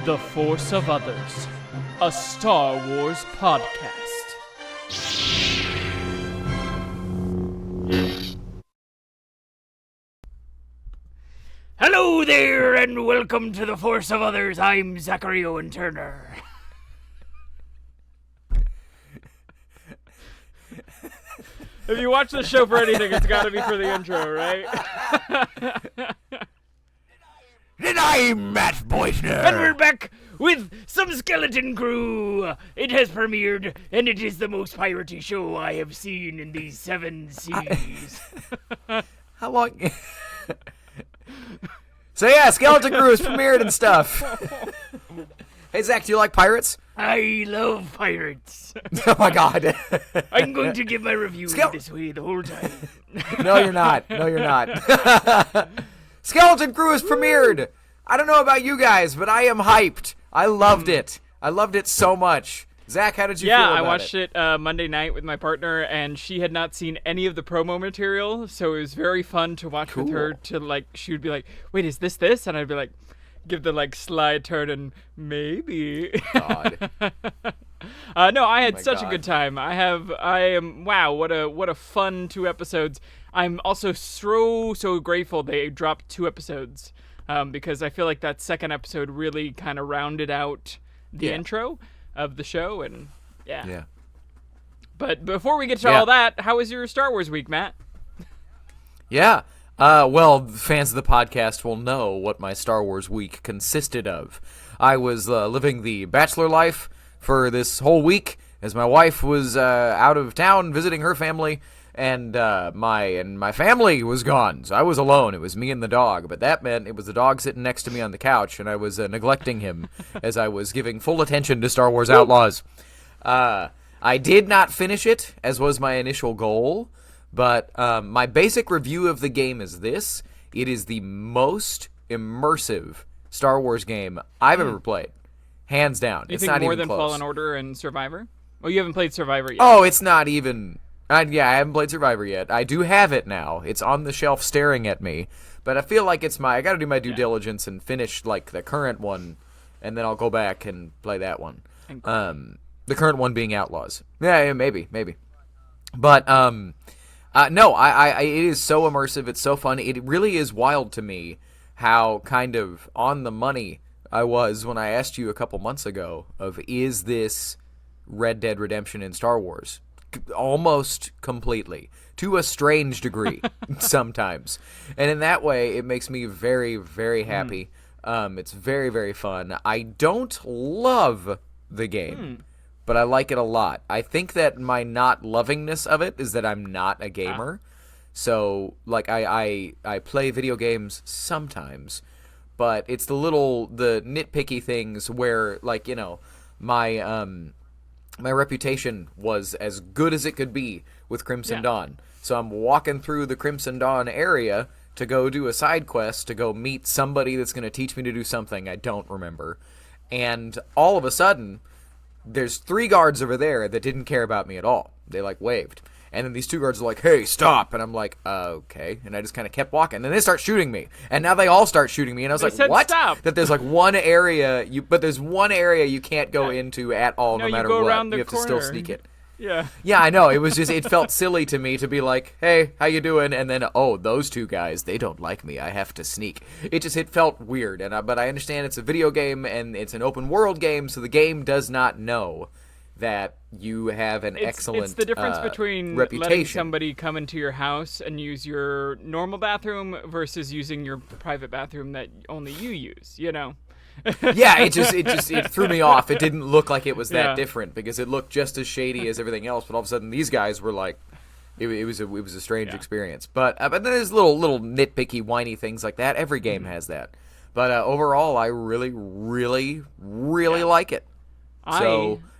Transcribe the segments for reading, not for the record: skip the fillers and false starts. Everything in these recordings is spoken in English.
The Force of Others, a Star Wars podcast. Hello there, and welcome to the Force of Others. I'm Zachary Owen Turner. If you watch the show for anything, it's got to be for the intro, right? And I'm Matt Boisner. And we're back with some skeleton crew. It has premiered, and it is the most piratey show I have seen in these 7 seas. How long? So yeah, Skeleton Crew has premiered and stuff. Hey Zach, do you like pirates? I love pirates. Oh my god. I'm going to give my review this way the whole time. No, you're not. No, you're not. Skeleton Crew has premiered. I don't know about you guys, but I am hyped. I loved it. I loved it so much. Zach, how did you feel about it? Yeah, I watched it Monday night with my partner, and she had not seen any of the promo material, so it was very fun to watch with her. She would be like, wait, is this? And I'd be like, give the sly turn and maybe. God. No, I had such a good time. Wow, what a fun 2 episodes. I'm also so grateful they dropped 2 episodes, because I feel like that second episode really kind of rounded out the intro of the show, and yeah. But before we get to all that, how was your Star Wars week, Matt? Yeah. Well, fans of the podcast will know what my Star Wars week consisted of. I was living the bachelor life for this whole week as my wife was out of town visiting her family, and my family was gone, so I was alone. It was me and the dog, but that meant it was the dog sitting next to me on the couch, and I was neglecting him as I was giving full attention to Star Wars Outlaws. I did not finish it, as was my initial goal, but my basic review of the game is this. It is the most immersive Star Wars game I've ever played. Hands down. You think more than Fallen Order and Survivor? Well, you haven't played Survivor yet. Oh, it's not even... I haven't played Survivor yet. I do have it now. It's on the shelf staring at me. But I feel like I gotta do my due diligence and finish, the current one, and then I'll go back and play that one. The current one being Outlaws. Yeah, maybe. But, no, it is so immersive. It's so fun. It really is wild to me how kind of on the money I was when I asked you a couple months ago of, is this Red Dead Redemption in Star Wars? Almost completely, to a strange degree sometimes. And in that way, it makes me very, very happy. It's very, very fun. I don't love the game, but I like it a lot. I think that my not lovingness of it is that I'm not a gamer. So, I play video games sometimes, but it's the nitpicky things where, my reputation was as good as it could be with Crimson Dawn. So I'm walking through the Crimson Dawn area to go do a side quest, to go meet somebody that's going to teach me to do something I don't remember. And all of a sudden, there's 3 guards over there that didn't care about me at all. They, waved. And then these 2 guards are like, hey, stop. And I'm like, okay. And I just kind of kept walking. And they start shooting me. And now they all start shooting me. And I was like, what? Stop. That there's one area, but there's one area you can't go into at all, no matter what. You have to still sneak it. Yeah. Yeah, I know. It was just, it felt silly to me to be like, hey, how you doing? And then, those 2 guys, they don't like me. I have to sneak. It felt weird. But I understand it's a video game and it's an open world game, so the game does not know that you have an excellent It's the difference between reputation. Letting somebody come into your house and use your normal bathroom versus using your private bathroom that only you use, Yeah, it threw me off. It didn't look like it was that different because it looked just as shady as everything else, but all of a sudden these guys were like, it was a strange experience. But there's little nitpicky, whiny things like that. Every game has that. But overall, I really, really, really like it.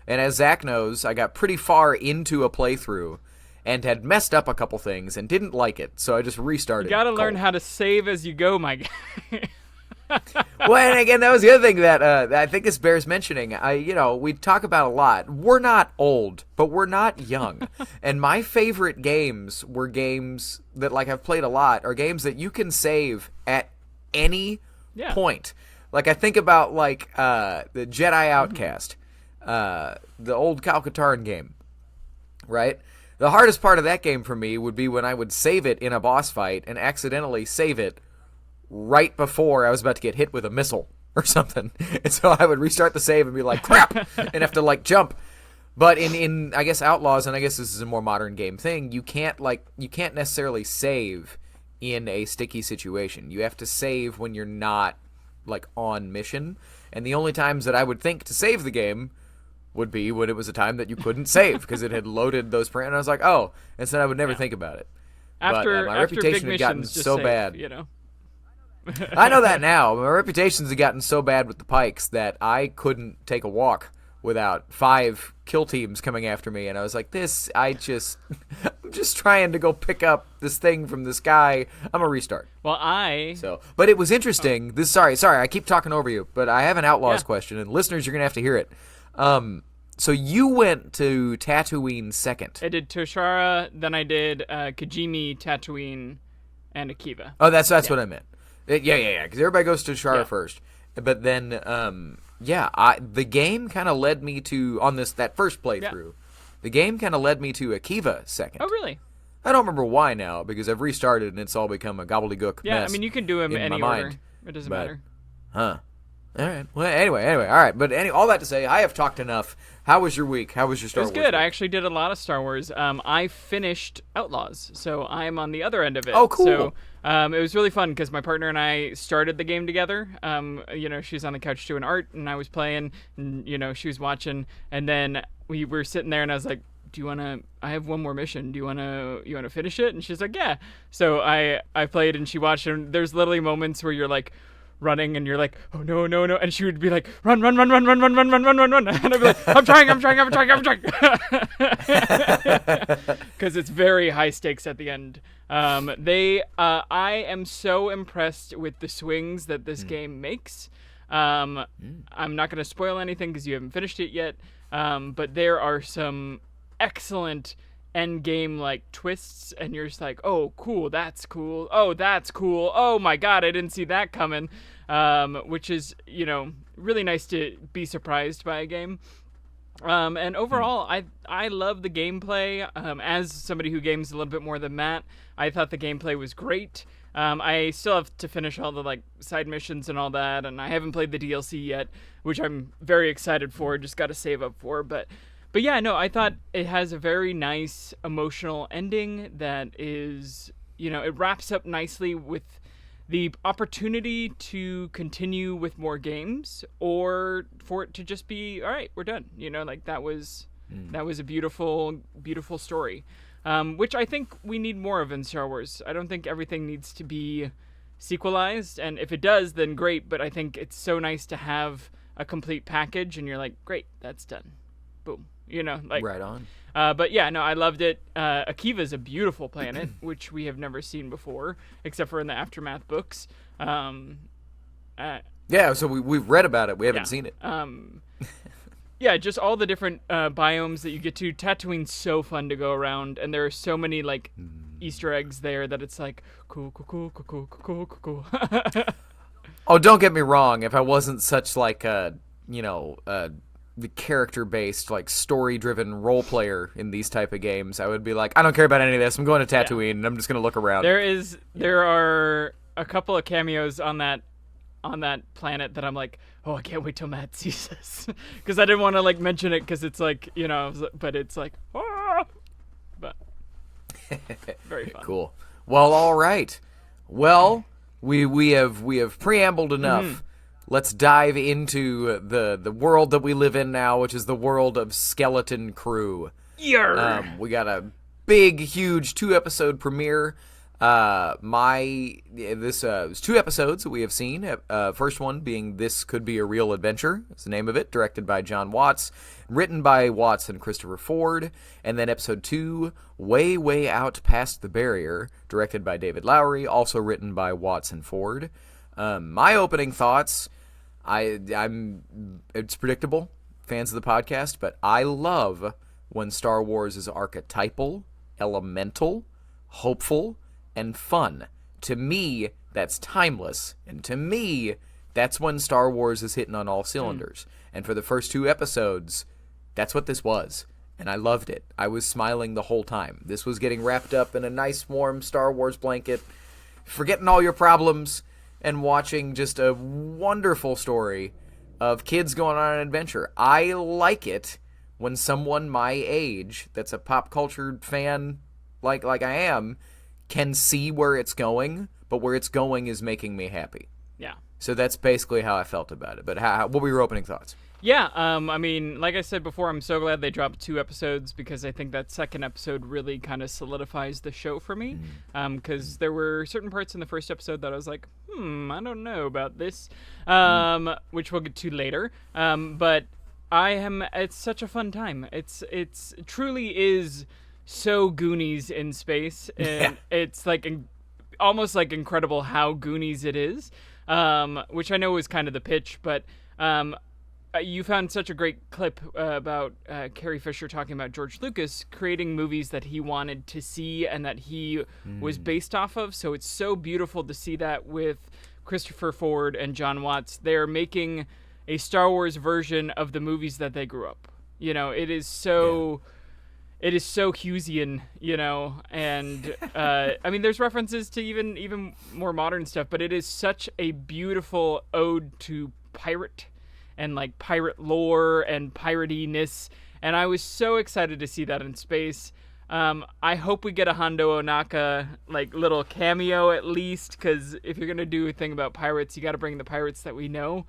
And as Zach knows, I got pretty far into a playthrough and had messed up a couple things and didn't like it, so I just restarted. You gotta learn how to save as you go, my guy. Well, and again, that was the other thing that I think this bears mentioning. We talk about a lot. We're not old, but we're not young. And my favorite games were games that, I've played a lot, are games that you can save at any point. Like I think about like the Jedi Outcast, the old Kal-Katarn game, right? The hardest part of that game for me would be when I would save it in a boss fight and accidentally save it right before I was about to get hit with a missile or something. And so I would restart the save and be like, crap, and have to like jump. But in I guess Outlaws, and I guess this is a more modern game thing, you can't necessarily save in a sticky situation. You have to save when you're not like on mission. And the only times that I would think to save the game would be when it was a time that you couldn't save because it had loaded those parameters. And I was like, oh, and so I would never think about it. After but my after reputation big had gotten missions, just so save, bad. you know. I know that now. My reputations had gotten so bad with the pikes that I couldn't take a walk without 5 kill teams coming after me, and I was like, I'm just trying to go pick up this thing from this guy. I'm gonna restart. Well, but it was interesting. Sorry, I keep talking over you, but I have an Outlaws question, and listeners, you're gonna have to hear it. So you went to Tatooine second. I did Toshara, then I did Kijimi, Tatooine, and Akiva. Oh, that's what I meant. Yeah, because everybody goes to Toshara first, but then the game kind of led me to that first playthrough. The game kind of led me to Akiva second. Oh, really? I don't remember why now because I've restarted and it's all become a gobbledygook mess. Yeah, I mean you can do them in any my order. mind. It doesn't matter. Huh. All right. Well, anyway, all right. But all that to say, I have talked enough. How was your week? How was your Star Wars? It was good. week? I actually did a lot of Star Wars. I finished Outlaws, so I'm on the other end of it. Oh, cool. So it was really fun because my partner and I started the game together. She's on the couch doing art, and I was playing, and, she was watching, and then we were sitting there, and I was like, do you want to, I have one more mission. Do you want to finish it? And she's like, yeah. So I played, and she watched, and there's literally moments where you're like, running and you're like, oh no, and she would be like, run, and I'd be like, I'm trying because it's very high stakes at the end. I am so impressed with the swings that this game makes. I'm not going to spoil anything because you haven't finished it yet, but there are some excellent end game like twists, and you're just like, oh cool, that's cool, oh my god, I didn't see that coming, which is really nice to be surprised by a game. And overall, I love the gameplay. As somebody who games a little bit more than Matt, I thought the gameplay was great. I still have to finish all the side missions and all that, and I haven't played the DLC yet, which I'm very excited for. Just got to save up for, but yeah, no, I thought it has a very nice emotional ending that is, it wraps up nicely with the opportunity to continue with more games, or for it to just be, all right, we're done. That was a beautiful, beautiful story, which I think we need more of in Star Wars. I don't think everything needs to be sequelized, and if it does, then great, but I think it's so nice to have a complete package, and you're like, great, that's done. Boom. Right on. But yeah, no, I loved it. Akiva is a beautiful planet, which we have never seen before, except for in the Aftermath books. Yeah, so we've read about it. We haven't seen it. Yeah, just all the different biomes that you get to. Tatooine's so fun to go around, and there are so many Easter eggs there that it's like cool. Oh, don't get me wrong. If I wasn't such the character-based, story-driven role player in these type of games, I would be like, I don't care about any of this. I'm going to Tatooine, and I'm just going to look around. There are a couple of cameos on that planet that I'm like, oh, I can't wait till Matt sees this, because I didn't want to mention it because it's but it's like, ah! But very fun. Cool. Well, all right. Well, we have preambled enough. Let's dive into the world that we live in now, which is the world of Skeleton Crew. We got a big, huge 2-episode premiere. This was 2 episodes that we have seen. First one being This Could Be a Real Adventure. That's the name of it. Directed by John Watts. Written by Watts and Christopher Ford. And then episode 2, Way, Way Out Past the Barrier. Directed by David Lowery. Also written by Watts and Ford. My opening thoughts... it's predictable, fans of the podcast, but I love when Star Wars is archetypal, elemental, hopeful, and fun. To me, that's timeless, and to me, that's when Star Wars is hitting on all cylinders. And for the first 2 episodes, that's what this was. And I loved it. I was smiling the whole time. This was getting wrapped up in a nice, warm Star Wars blanket, forgetting all your problems, and watching just a wonderful story of kids going on an adventure. I like it when someone my age, that's a pop culture fan like I am, can see where it's going, but where it's going is making me happy. Yeah. So that's basically how I felt about it. But what were your opening thoughts? Yeah, I mean, like I said before, I'm so glad they dropped 2 episodes because I think that second episode really kind of solidifies the show for me. Because there were certain parts in the first episode that I was like, I don't know about this, which we'll get to later. But it's such a fun time. It's truly is so Goonies in space, and it's like almost like incredible how Goonies it is, which I know was kind of the pitch, but you found such a great clip about Carrie Fisher talking about George Lucas creating movies that he wanted to see and that he was based off of. So it's so beautiful to see that with Christopher Ford and John Watts. They're making a Star Wars version of the movies that they grew up. You know, it is so... Yeah. It is so Hughesian, you know, and I mean, there's references to even more modern stuff, but it is such a beautiful ode to pirate and like pirate lore and piratiness, and I was so excited to see that in space. I hope we get a Hondo Ohnaka like little cameo at least, because if you're gonna do a thing about pirates, you got to bring the pirates that we know.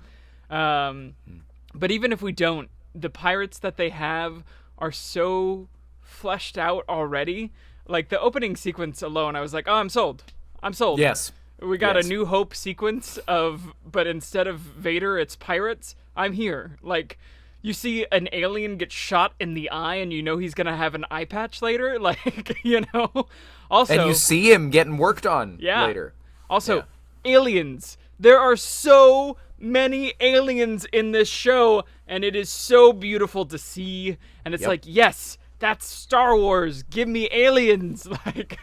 But even if we don't, the pirates that they have are so fleshed out already. Like the opening sequence alone, I was like, oh, I'm sold. Yes. We got a New Hope sequence but instead of Vader, it's pirates. I'm here. Like, you see an alien get shot in the eye and you know he's going to have an eye patch later. Like, you know, also. And you see him getting worked on later. Also, aliens. There are so many aliens in this show, and it is so beautiful to see. And it's like, yes, that's Star Wars. Give me aliens. Like,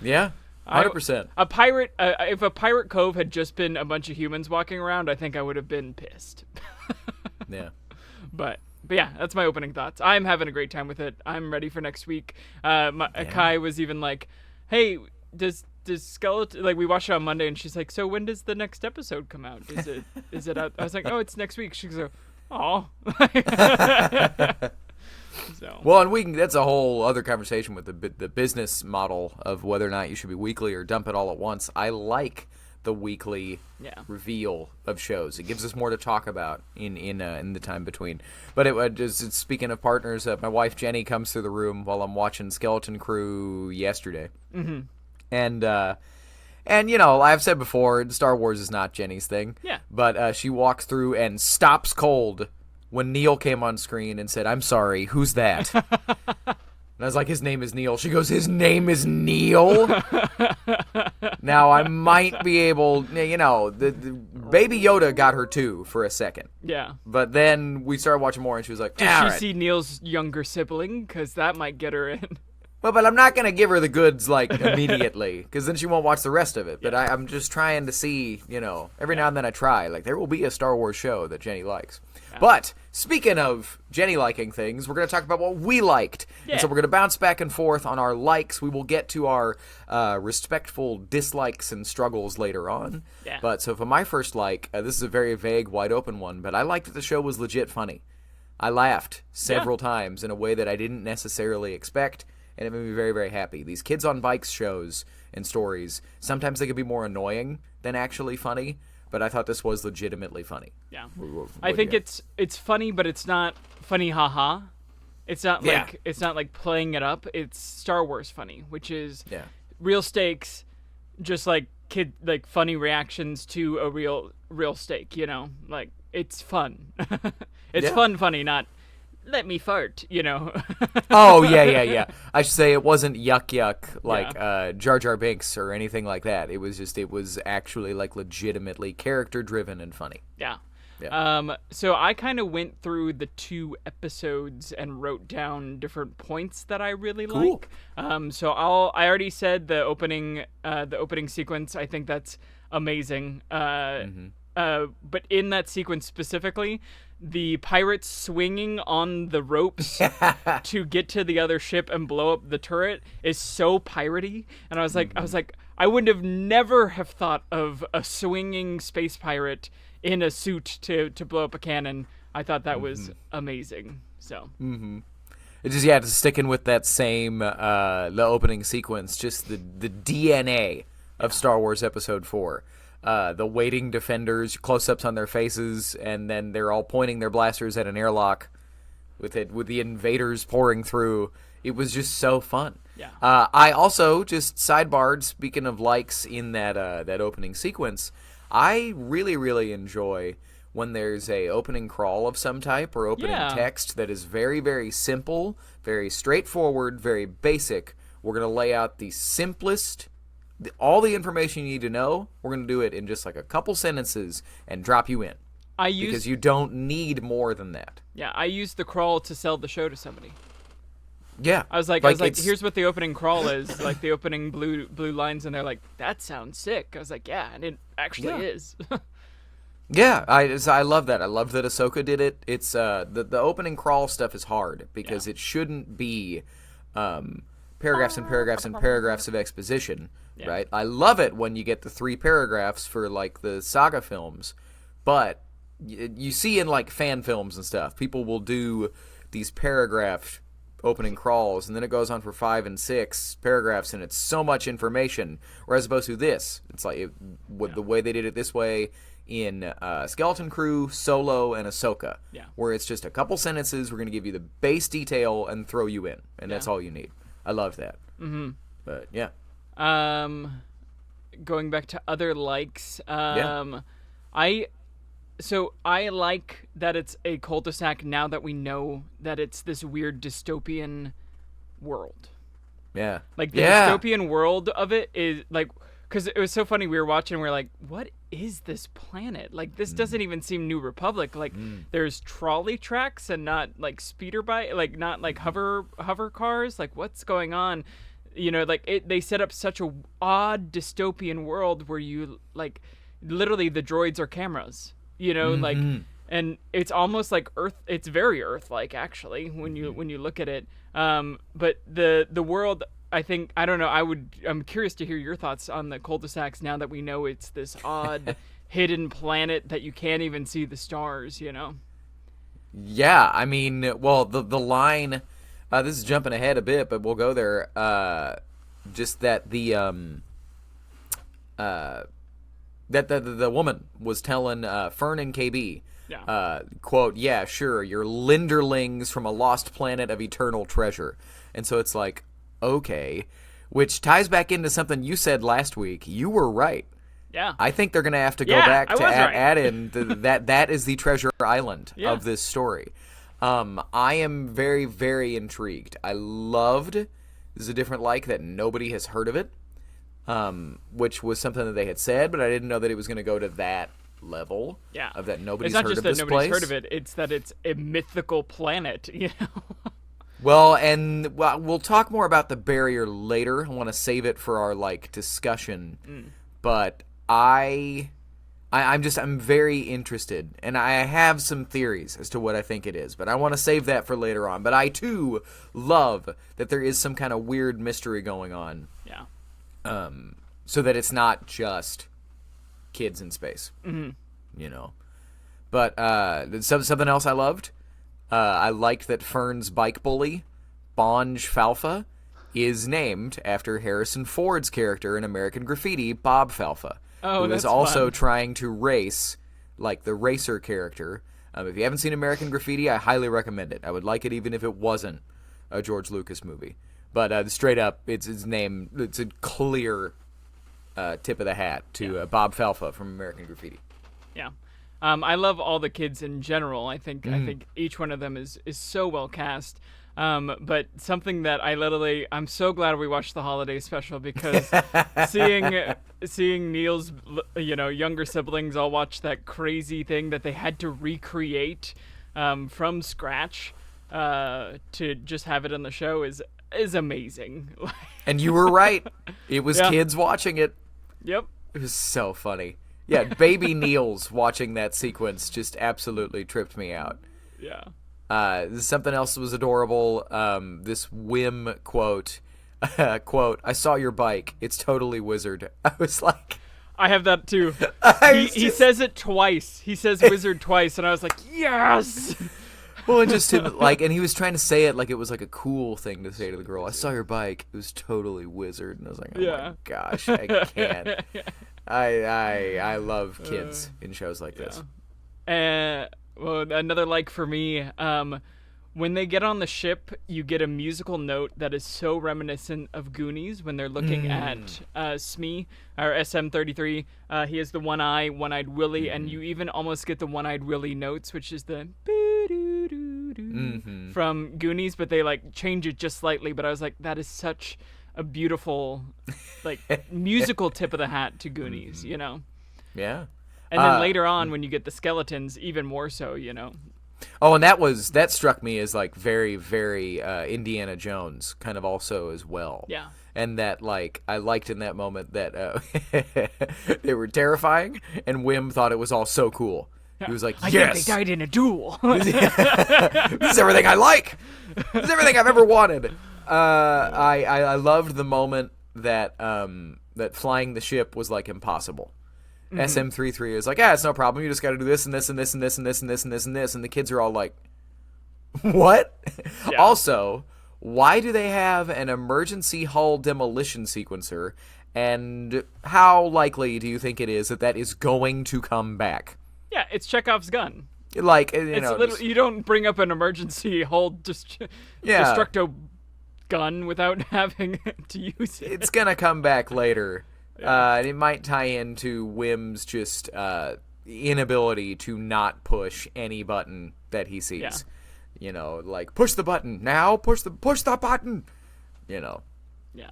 yeah, 100%. A pirate. If a pirate cove had just been a bunch of humans walking around, I think I would have been pissed. Yeah. But yeah, that's my opening thoughts. I'm having a great time with it. I'm ready for next week. Kai was even like, "Hey, does Skeleton, like, we watched it on Monday, and she's like, so when does the next episode come out? Is it out? I was like, oh, it's next week. She goes, oh. So. Well, and that's a whole other conversation with the business model of whether or not you should be weekly or dump it all at once. I like the weekly reveal of shows. It gives us more to talk about in the time between. But speaking of partners, my wife Jenny comes through the room while I'm watching Skeleton Crew yesterday. Mm-hmm. And you know, I've said before, Star Wars is not Jenny's thing. Yeah. But she walks through and stops cold when Neil came on screen and said, "I'm sorry, who's that?" And I was like, "His name is Neil." She goes, "His name is Neil?" Now, I might be able, you know, the Baby Yoda got her too for a second. Yeah. But then we started watching more and she was like, Did she see Neil's younger sibling? Because that might get her in. Well, but I'm not going to give her the goods, like, immediately, because then she won't watch the rest of it. But I'm just trying to see, you know, every now and then I try. Like, there will be a Star Wars show that Jenny likes. Yeah. But, speaking of Jenny liking things, we're going to talk about what we liked. Yeah. And so we're going to bounce back and forth on our likes. We will get to our respectful dislikes and struggles later on. Yeah. But, so for my first like, this is a very vague, wide-open one, but I liked that the show was legit funny. I laughed several times in a way that I didn't necessarily expect. And it made me very, very happy. These Kids on Bikes shows and stories, sometimes they can be more annoying than actually funny, but I thought this was legitimately funny. Yeah. I think it's funny, but it's not funny haha. It's not like playing it up. It's Star Wars funny, which is real stakes, just like funny reactions to a real stake, you know? Like, it's fun. It's fun funny, not let me fart, you know. Oh, yeah. I should say it wasn't yuck like Jar Jar Binks or anything like that. It was actually like legitimately character driven and funny. Yeah. So I kind of went through the 2 episodes and wrote down different points that I really like. So I already said the opening sequence. I think that's amazing. but in that sequence specifically, the pirates swinging on the ropes to get to the other ship and blow up the turret is so piratey. And I was like, I would have never have thought of a swinging space pirate in a suit to blow up a cannon. I thought that was amazing. So. It's just sticking with that same the opening sequence, just the DNA of Star Wars Episode 4. The waiting defenders, close-ups on their faces, and then they're all pointing their blasters at an airlock with the invaders pouring through. It was just so fun. Yeah. I also, just sidebarred, speaking of likes in that opening sequence, I really, really enjoy when there's a opening crawl of some type or opening text that is very, very simple, very straightforward, very basic. We're going to lay out the simplest, all the information you need to know. We're going to do it in just like a couple sentences and drop you in. Because you don't need more than that. Yeah, I used the crawl to sell the show to somebody. Yeah. I was like, here's what the opening crawl is, like the opening blue lines, and they're like, that sounds sick. I was like, yeah, and it actually is. Yeah, I love that. I love that Ahsoka did it. It's the opening crawl stuff is hard because it shouldn't be paragraphs and paragraphs and paragraphs of exposition, right? I love it when you get the 3 paragraphs for like the saga films, but you see in like fan films and stuff, people will do these paragraph opening crawls, and then it goes on for 5 and 6 paragraphs, and it's so much information. Whereas opposed to this, it's like the way they did it this way in Skeleton Crew, Solo, and Ahsoka, where it's just a couple sentences. We're going to give you the base detail and throw you in, and that's all you need. I love that. But yeah. Going back to other likes, I like that it's a cul-de-sac now that we know that it's this weird dystopian world. Yeah. Like, the dystopian world of it is, like, because it was so funny, we were watching, we were like, what is this planet? Like, this doesn't even seem New Republic. Like, there's trolley tracks and not, like, speeder bike, like, not, like, hover cars. Like, what's going on? You know, like, they set up such a odd dystopian world where you, like, literally the droids are cameras. You know, like, and it's almost like Earth. It's very Earth-like, actually, when you look at it. But the world, I think, I don't know. I'm curious to hear your thoughts on the cul-de-sacs now that we know it's this odd hidden planet that you can't even see the stars. You know. Yeah, I mean, well, the line. This is jumping ahead a bit, but we'll go there. Just that that the woman was telling Fern and KB, quote, yeah, sure, you're Linderlings from a lost planet of eternal treasure. And so it's like, okay, which ties back into something you said last week. You were right. Yeah. I think they're going to have to go back to add in that is the treasure island of this story. I am very, very intrigued. I loved, this is a different like that nobody has heard of it. Which was something that they had said, but I didn't know that it was going to go to that level. Yeah, of that nobody's heard of this place. It's not just that nobody's heard of it; it's that it's a mythical planet. You know. Well, and we'll talk more about the barrier later. I want to save it for our discussion, but I'm very interested, and I have some theories as to what I think it is, but I want to save that for later on. But I too love that there is some kind of weird mystery going on. Yeah. So that it's not just kids in space, you know. But something else I loved, I liked that Fern's bike bully, Bonge Falfa, is named after Harrison Ford's character in American Graffiti, Bob Falfa, who is also trying to race like the racer character. If you haven't seen American Graffiti, I highly recommend it. I would like it even if it wasn't a George Lucas movie. But straight up, it's his name. It's a clear tip of the hat to Bob Falfa from American Graffiti. Yeah, I love all the kids in general. I think each one of them is so well cast. But something that I'm so glad we watched the holiday special, because seeing Neil's younger siblings all watch that crazy thing that they had to recreate from scratch to just have it on the show is amazing. And you were right. It was kids watching it. Yep. It was so funny. Yeah, baby Niels watching that sequence just absolutely tripped me out. Yeah. Something else that was adorable. This Whim quote, quote, "I saw your bike. It's totally wizard." I was like, I have that too. He says it twice. He says wizard twice, and I was like, yes! Well, and just him, like, and he was trying to say it like it was like a cool thing to say to the girl. "I saw your bike. It was totally wizard." And I was like, oh my gosh, I can't. I love kids in shows like this. Well, another like for me, when they get on the ship, you get a musical note that is so reminiscent of Goonies when they're looking at Smee, or SM-33. He has the one-eyed Willie, and you even almost get the one-eyed Willie notes, which is the from Goonies, but they like change it just slightly. But I was like, that is such a beautiful, like, musical tip of the hat to Goonies, you know? Yeah. And then later on, when you get the skeletons, even more so, you know? Oh, and that struck me as like very, very Indiana Jones kind of also as well. Yeah. And that, like, I liked in that moment that they were terrifying, and Wim thought it was all so cool. He was like, yes! I think they died in a duel. This is everything I like! This is everything I've ever wanted! I loved the moment that that flying the ship was, like, impossible. SM-33 is like, it's no problem. You just got to do this and this and this and this and this and this and this and this. And the kids are all like, what? Yeah. Also, why do they have an emergency hull demolition sequencer? And how likely do you think it is that that is going to come back? Yeah, it's Chekhov's gun. Like, you don't bring up an emergency hull destructo gun without having to use it. It's going to come back later. And it might tie into Wim's just inability to not push any button that he sees. Yeah. You know, like, push the button now, push the button. You know. Yeah.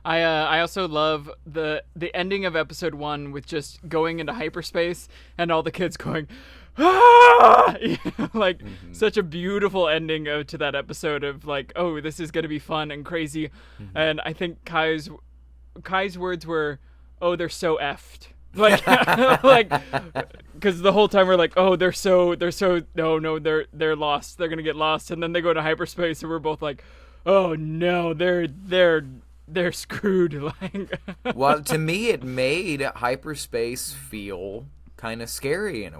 I also love the ending of episode 1 with just going into hyperspace and all the kids going, ah! Like, such a beautiful ending to that episode of like, oh, this is gonna be fun and crazy. And I think Kai's words were, oh, they're so effed. Like, like, because the whole time we're like, oh, they're so no, they're lost. They're gonna get lost, and then they go to hyperspace, and we're both like, oh no, they're screwed. Like, well, to me, it made hyperspace feel kind of scary in a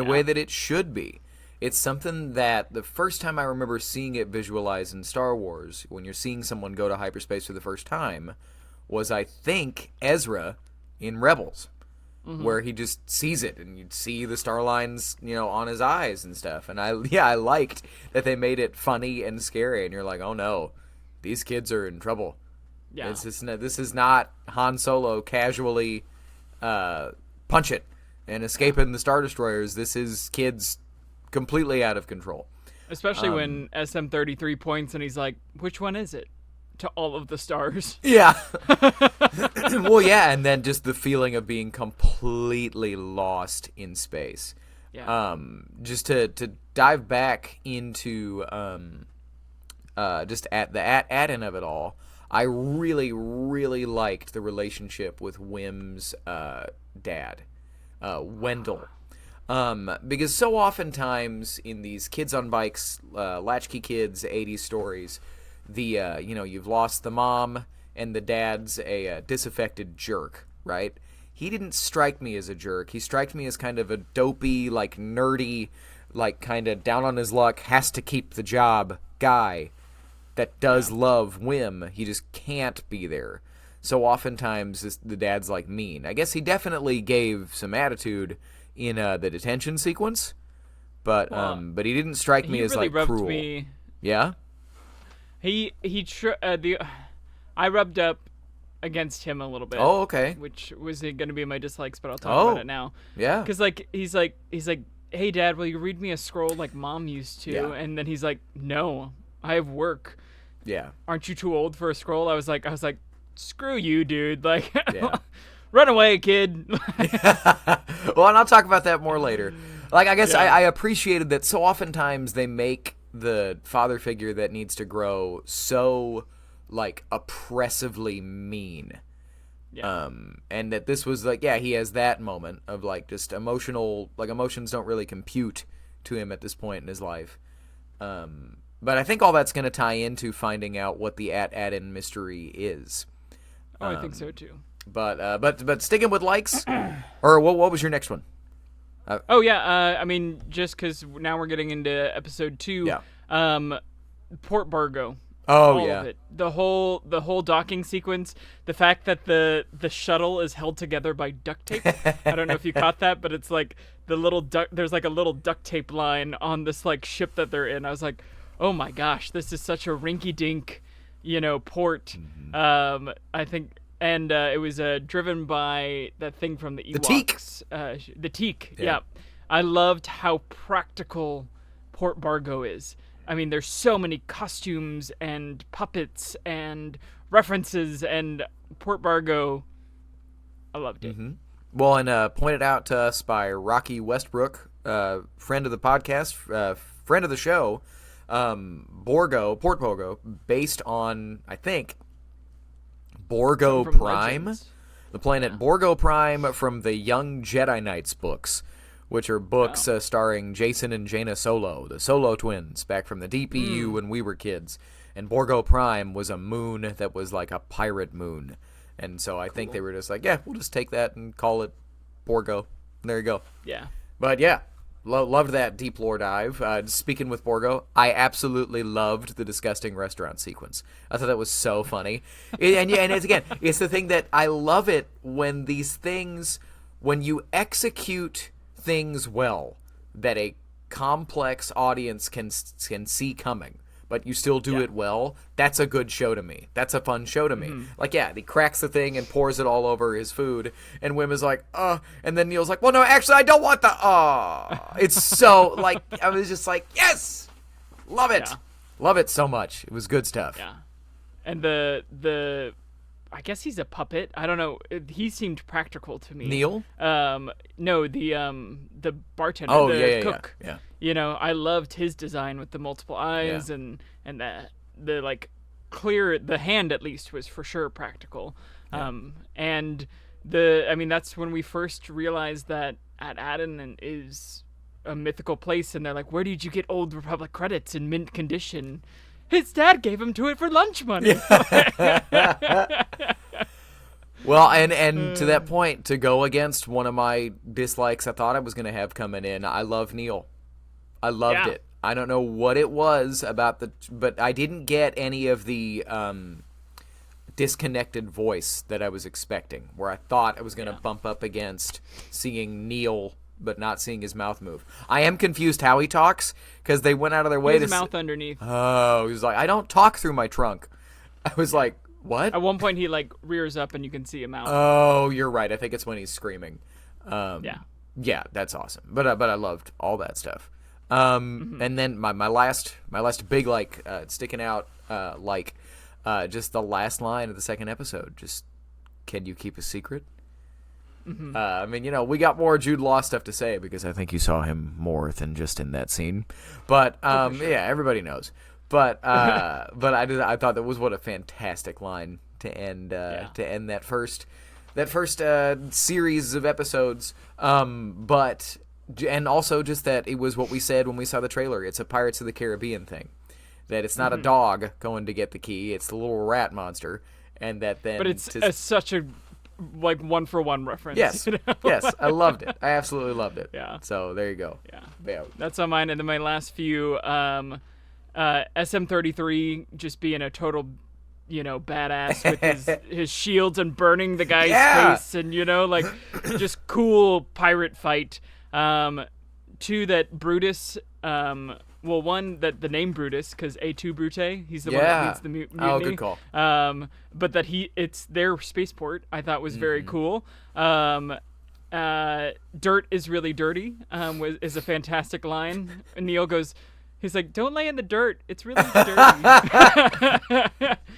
way that it should be. It's something that the first time I remember seeing it visualized in Star Wars, when you're seeing someone go to hyperspace for the first time, was, I think, Ezra in Rebels, where he just sees it, and you'd see the star lines, you know, on his eyes and stuff. And I liked that they made it funny and scary, and you're like, oh no, these kids are in trouble. Yeah. This is not Han Solo casually punch it and escaping the Star Destroyers. This is kids completely out of control. Especially when SM-33 points and he's like, which one is it? To all of the stars. Yeah. Well, yeah, and then just the feeling of being completely lost in space. Yeah. Just to dive back into just at the add-in of it all, I really, really liked the relationship with Wim's dad, Wendell. Because so oftentimes in these kids on bikes, latchkey kids, 80s stories, you've lost the mom and the dad's a disaffected jerk, right? He didn't strike me as a jerk. He struck me as kind of a dopey, like nerdy, like kind of down on his luck, has to keep the job guy that does love Wim. He just can't be there. So oftentimes the dad's like mean. I guess he definitely gave some attitude in the detention sequence, but he didn't strike me as really like cruel. Me. Yeah. I rubbed up against him a little bit. Oh, okay. Which was going to be my dislikes, but I'll talk about it now. Yeah. Because he's like, hey Dad, will you read me a scroll like Mom used to? Yeah. And then he's like, no, I have work. Yeah. Aren't you too old for a scroll? I was like, screw you, dude. Like, run away, kid. Well, and I'll talk about that more later. Like, I guess I appreciated that so oftentimes they make the father figure that needs to grow so, like, oppressively mean. Yeah. And that this was like, he has that moment of like just emotional, like emotions don't really compute to him at this point in his life. But I think all that's going to tie into finding out what the At-Adin mystery is. I think so too. But sticking with likes, or what was your next one? I mean, just because now we're getting into episode 2. Yeah. Port Bargo. Oh, all yeah. of it. The whole docking sequence. The fact that the shuttle is held together by duct tape. I don't know if you caught that, but it's like there's like a little duct tape line on this like ship that they're in. I was like, oh my gosh, this is such a rinky-dink, port. Mm-hmm. I think. And it was driven by that thing from the Ewoks. The teak. Yeah. I loved how practical Port Bargo is. I mean, there's so many costumes and puppets and references, and Port Bargo, I loved it. Mm-hmm. Well, and pointed out to us by Rocky Westbrook, friend of the podcast, friend of the show, Port Borgo, based on, I think, Borgo Prime, Legends. the planet Borgo Prime from the Young Jedi Knights books, which are books starring Jason and Jaina Solo, the Solo twins, back from the DPU when we were kids. And Borgo Prime was a moon that was like a pirate moon. And so I think they were just like, we'll just take that and call it Borgo. And there you go. Yeah. But loved that deep lore dive. Speaking with Borgo, I absolutely loved the disgusting restaurant sequence. I thought that was so funny. And it's the thing that I love it when these things, when you execute things well that a complex audience can see coming, but you still do it well. That's a good show to me. That's a fun show to me. Like, he cracks the thing and pours it all over his food, and Wim is like, and then Neil's like, well, no, actually, I don't want the, It's so, like, I was just like, yes! Love it! Yeah. Love it so much. It was good stuff. Yeah. And the I guess he's a puppet. I don't know. He seemed practical to me. Neil? No, the bartender, the cook. Yeah. I loved his design with the multiple eyes and the like clear, the hand at least was for sure practical. Yeah. And that's when we first realized that At-Adin is a mythical place, and they're like, where did you get Old Republic credits in mint condition? His dad gave him to it for lunch money. Well, and to that point, to go against one of my dislikes I thought I was going to have coming in, I love Neil. I loved it. I don't know what it was about but I didn't get any of the disconnected voice that I was expecting, where I thought I was going to bump up against seeing Neil but not seeing his mouth move. I am confused how he talks, because they went out of their way to... His mouth underneath. Oh, he was like, I don't talk through my trunk. I was like, what? At one point, he, like, rears up and you can see him out. Oh, you're right. I think it's when he's screaming. Yeah. Yeah, that's awesome. But I loved all that stuff. And then my last big, sticking out, just the last line of the second episode. Just, can you keep a secret? We got more Jude Law stuff to say, because I think you saw him more than just in that scene. But sure. Everybody knows. But I thought that was what a fantastic line to end that first series of episodes. And also just that it was what we said when we saw the trailer. It's a Pirates of the Caribbean thing. That it's not a dog going to get the key. It's the little rat monster, and that then. But it's such a one-for-one reference. Yes, yes, I loved it. I absolutely loved it. Yeah. So there you go. Yeah. That's on mine. And then my last few, SM-33 just being a total, badass with his shields and burning the guy's face, and just cool pirate fight. Two, that Brutus. One, that the name Brutus, because A2 Brute, he's the one that leads the mutiny. Oh, good call. But that it's their spaceport, I thought was very cool. Dirt is really dirty, is a fantastic line. And Neil goes, he's like, don't lay in the dirt. It's really dirty.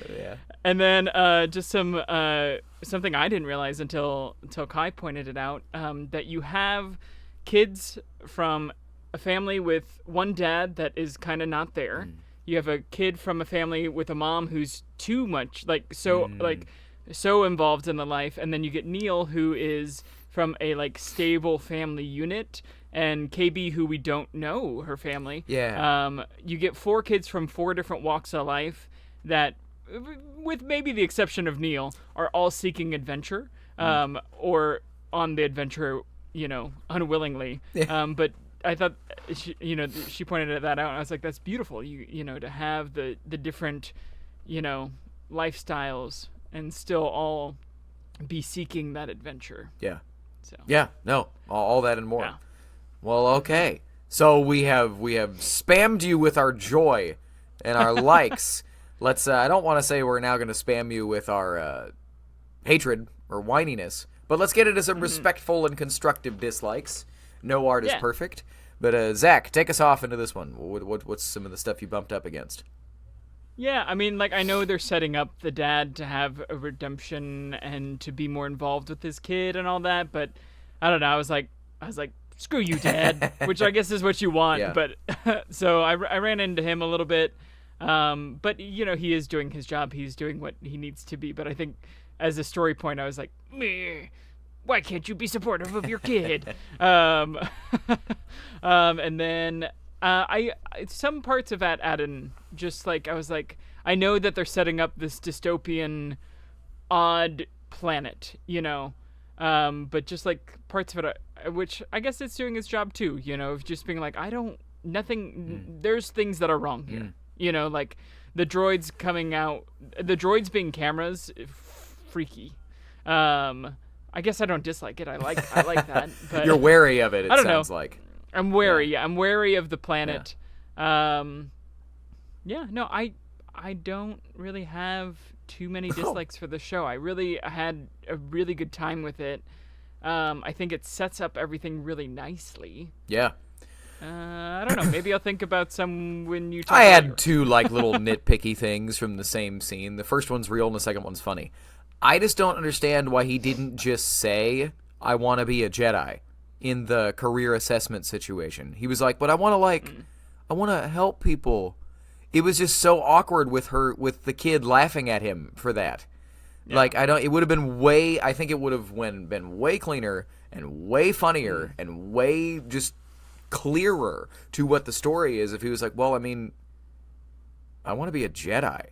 Yeah. And then just something I didn't realize until Kai pointed it out, that you have kids from a family with one dad that is kind of not there. You have a kid from a family with a mom who's too much, so involved in the life, and then you get Neil, who is from a like stable family unit, and KB, who we don't know her family. Yeah. You get 4 kids from 4 different walks of life that, with maybe the exception of Neil, are all seeking adventure, or on the adventure, unwillingly. Yeah. But I thought, she pointed that out, and I was like, that's beautiful. To have the different, lifestyles and still all be seeking that adventure. Yeah. So. Yeah. No. All that and more. Yeah. Well, okay. So we have spammed you with our joy and our likes. Let's. I don't want to say we're now going to spam you with our hatred or whininess, but let's get into some respectful and constructive dislikes. No art is perfect, but Zach, take us off into this one. What's some of the stuff you bumped up against? Yeah, I mean, I know they're setting up the dad to have a redemption and to be more involved with his kid and all that, but I don't know. I was like, screw you, Dad, which I guess is what you want. Yeah. But so I ran into him a little bit, but he is doing his job. He's doing what he needs to be. But I think as a story point, I was like, meh. Why can't you be supportive of your kid? And then I some parts of that add-in, just like I was like, I know that they're setting up this dystopian, odd planet, but just like parts of it, which I guess it's doing its job too, of just being like, there's things that are wrong here, like the droids coming out, the droids being cameras, freaky. I guess I don't dislike it. I like that. But you're wary of it. I don't sounds know. like I'm wary. Yeah. I'm wary of the planet. Yeah. No, I don't really have too many dislikes for the show. I really had a really good time with it. I think it sets up everything really nicely. Yeah. I don't know. Maybe I'll think about some when you talk I about had 2 little nitpicky things from the same scene. The first one's real and the second one's funny. I just don't understand why he didn't just say, I want to be a Jedi in the career assessment situation. He was like, but I want to help people. It was just so awkward with the kid laughing at him for that. Yeah. It would have been I think it would have been way cleaner and way funnier and way just clearer to what the story is if he was like, well, I mean, I want to be a Jedi.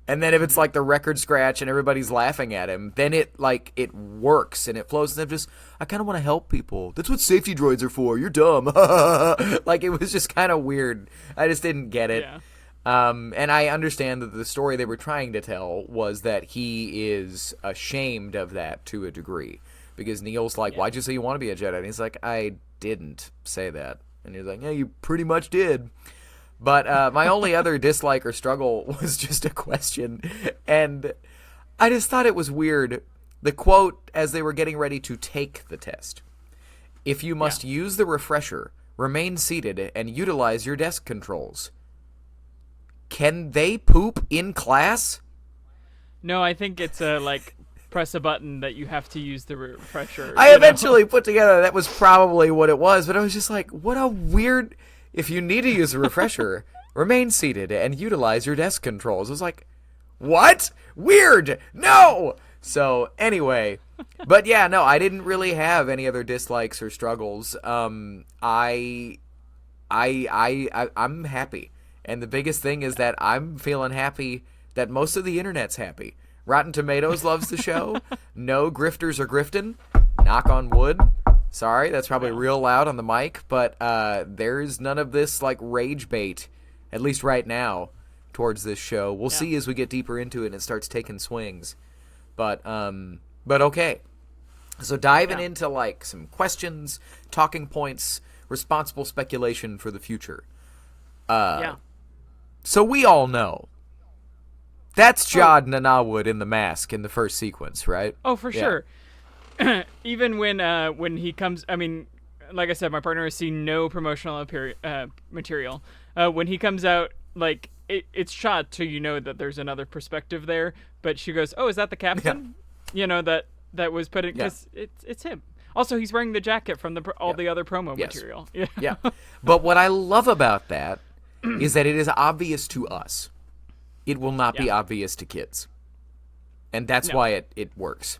And then if it's like the record scratch and everybody's laughing at him, then it works and it flows. And I kind of want to help people. That's what safety droids are for. You're dumb. It was just kind of weird. I just didn't get it. Yeah. And I understand that the story they were trying to tell was that he is ashamed of that to a degree. Because Neil's like, why'd you say you want to be a Jedi? And he's like, I didn't say that. And he's like, yeah, you pretty much did. But my only other dislike or struggle was just a question. And I just thought it was weird. The quote as they were getting ready to take the test. If you must use the refresher, remain seated, and utilize your desk controls. Can they poop in class? No, I think it's press a button that you have to use the refresher. I eventually put together that was probably what it was, but I was just like, what a weird... If you need to use a refresher, remain seated and utilize your desk controls. I was like, what? Weird! No! So, anyway. But yeah, no, I didn't really have any other dislikes or struggles. I'm happy. And the biggest thing is that I'm feeling happy that most of the internet's happy. Rotten Tomatoes loves the show. No grifters are grifting. Knock on wood. Sorry, that's probably real loud on the mic, but there's none of this rage bait, at least right now, towards this show. We'll see as we get deeper into it and it starts taking swings. But okay. So diving into some questions, talking points, responsible speculation for the future. So we all know that's Jod Nanawood in the mask in the first sequence, right? Oh, for sure. Even when he comes, I mean, like I said, my partner has seen no promotional material. When he comes out, it's shot to that there's another perspective there. But she goes, "Oh, is that the captain?" Yeah. That was put in because it's him. Also, he's wearing the jacket from all the other promo material. Yeah. Yeah. But what I love about that is that it is obvious to us. It will not be obvious to kids. and that's why it works.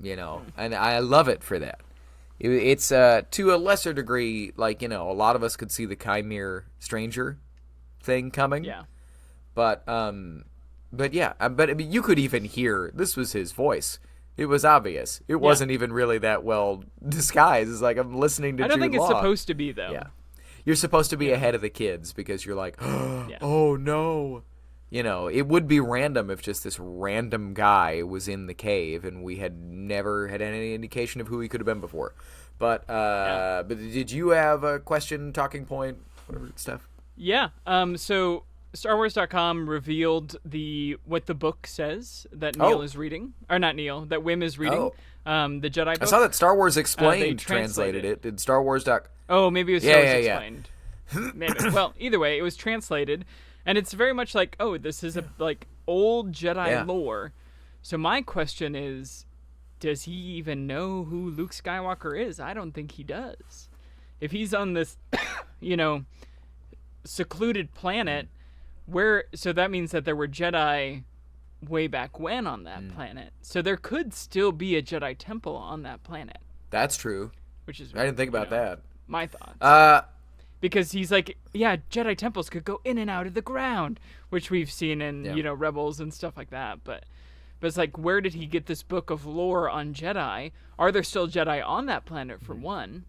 And I love it for that. It's to a lesser degree, like, a lot of us could see the Chimere Stranger thing coming. Yeah. But yeah, but I mean, you could even hear this was his voice. It was obvious. It wasn't even really that well disguised. It's like I'm listening to Jude Law. I don't think it's supposed to be, though. Yeah. You're supposed to be ahead of the kids because you're like, oh no. It would be random if just this random guy was in the cave and we had never had any indication of who he could have been before. But did you have a question, talking point, whatever stuff? Yeah. So StarWars.com revealed what the book says that Neil is reading, or not Neil, that Wim is reading. The Jedi book. I saw that Star Wars Explained translated it. Did Star Wars. Oh, maybe it was Star Wars Explained. Maybe. Well, either way, it was translated. And it's very much like, this is old Jedi lore. So my question is, does he even know who Luke Skywalker is? I don't think he does. If he's on this, secluded planet, so that means that there were Jedi way back when on that planet. So there could still be a Jedi temple on that planet. That's true. Which is, I didn't think about that. My thoughts. Because he's like, Jedi temples could go in and out of the ground, which we've seen in, Rebels and stuff like that. But it's like, where did he get this book of lore on Jedi? Are there still Jedi on that planet, for one?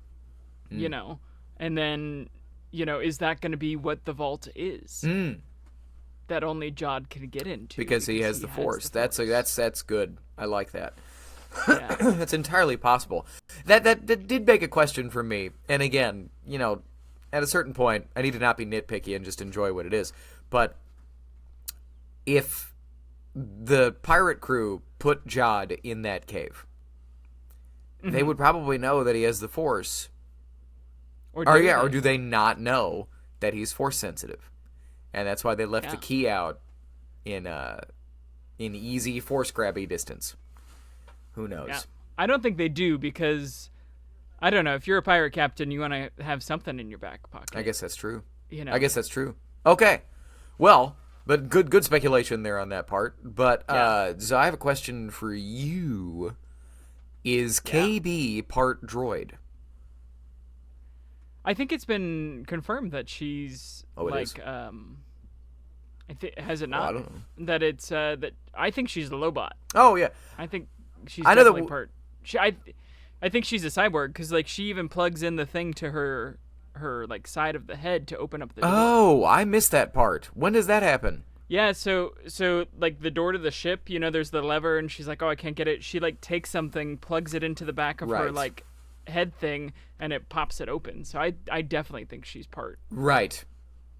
And then, is that going to be what the vault is? That only Jod can get into. Because he has the Force. That's good. I like that. Yeah. That's entirely possible. That did beg a question for me. And again, at a certain point, I need to not be nitpicky and just enjoy what it is. But if the pirate crew put Jod in that cave, they would probably know that he has the Force. Or do they not know that he's Force sensitive? And that's why they left the key out in easy Force grabby distance. Who knows? Yeah. I don't think they do because, I don't know, if you're a pirate captain, you want to have something in your back pocket. I guess that's true. I guess that's true. Okay. Well, but good speculation there on that part. But so I have a question for you. Is KB part droid? I think it's been confirmed that she's is? Has it not? Well, I don't know. That it's that I think she's a Lobot. Oh yeah. I think she's definitely part. I think she's a cyborg because she even plugs in the thing to her side of the head to open up the door. Oh, I missed that part. When does that happen? Yeah, so the door to the ship, there's the lever and she's like, "Oh, I can't get it." She takes something, plugs it into the back of her head thing, and it pops it open. So I definitely think she's part. Right.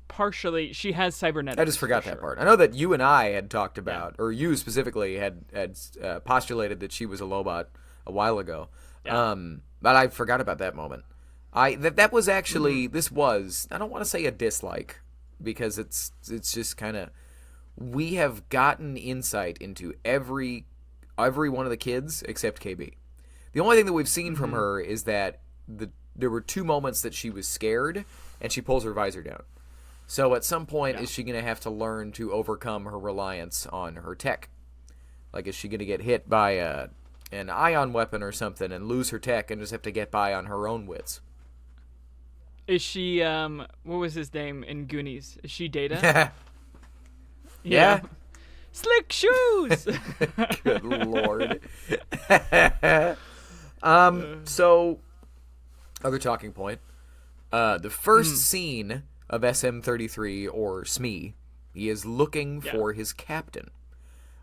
Partially, she has cybernetics. I just forgot that part. I know that you and I had talked about, or you specifically had postulated that she was a Lobot a while ago. Yeah. But I forgot about that moment. That was actually this was, I don't want to say a dislike because it's just kind of, we have gotten insight into every one of the kids except KB. The only thing that we've seen from her is that there were 2 moments that she was scared and she pulls her visor down. So at some point, is she going to have to learn to overcome her reliance on her tech? Is she going to get hit by an ion weapon or something and lose her tech and just have to get by on her own wits? Is she, what was his name in Goonies? Is she Data? Yeah. Slick shoes! Good Lord. So, other talking point. The first scene of SM-33 or SME, he is looking for his captain.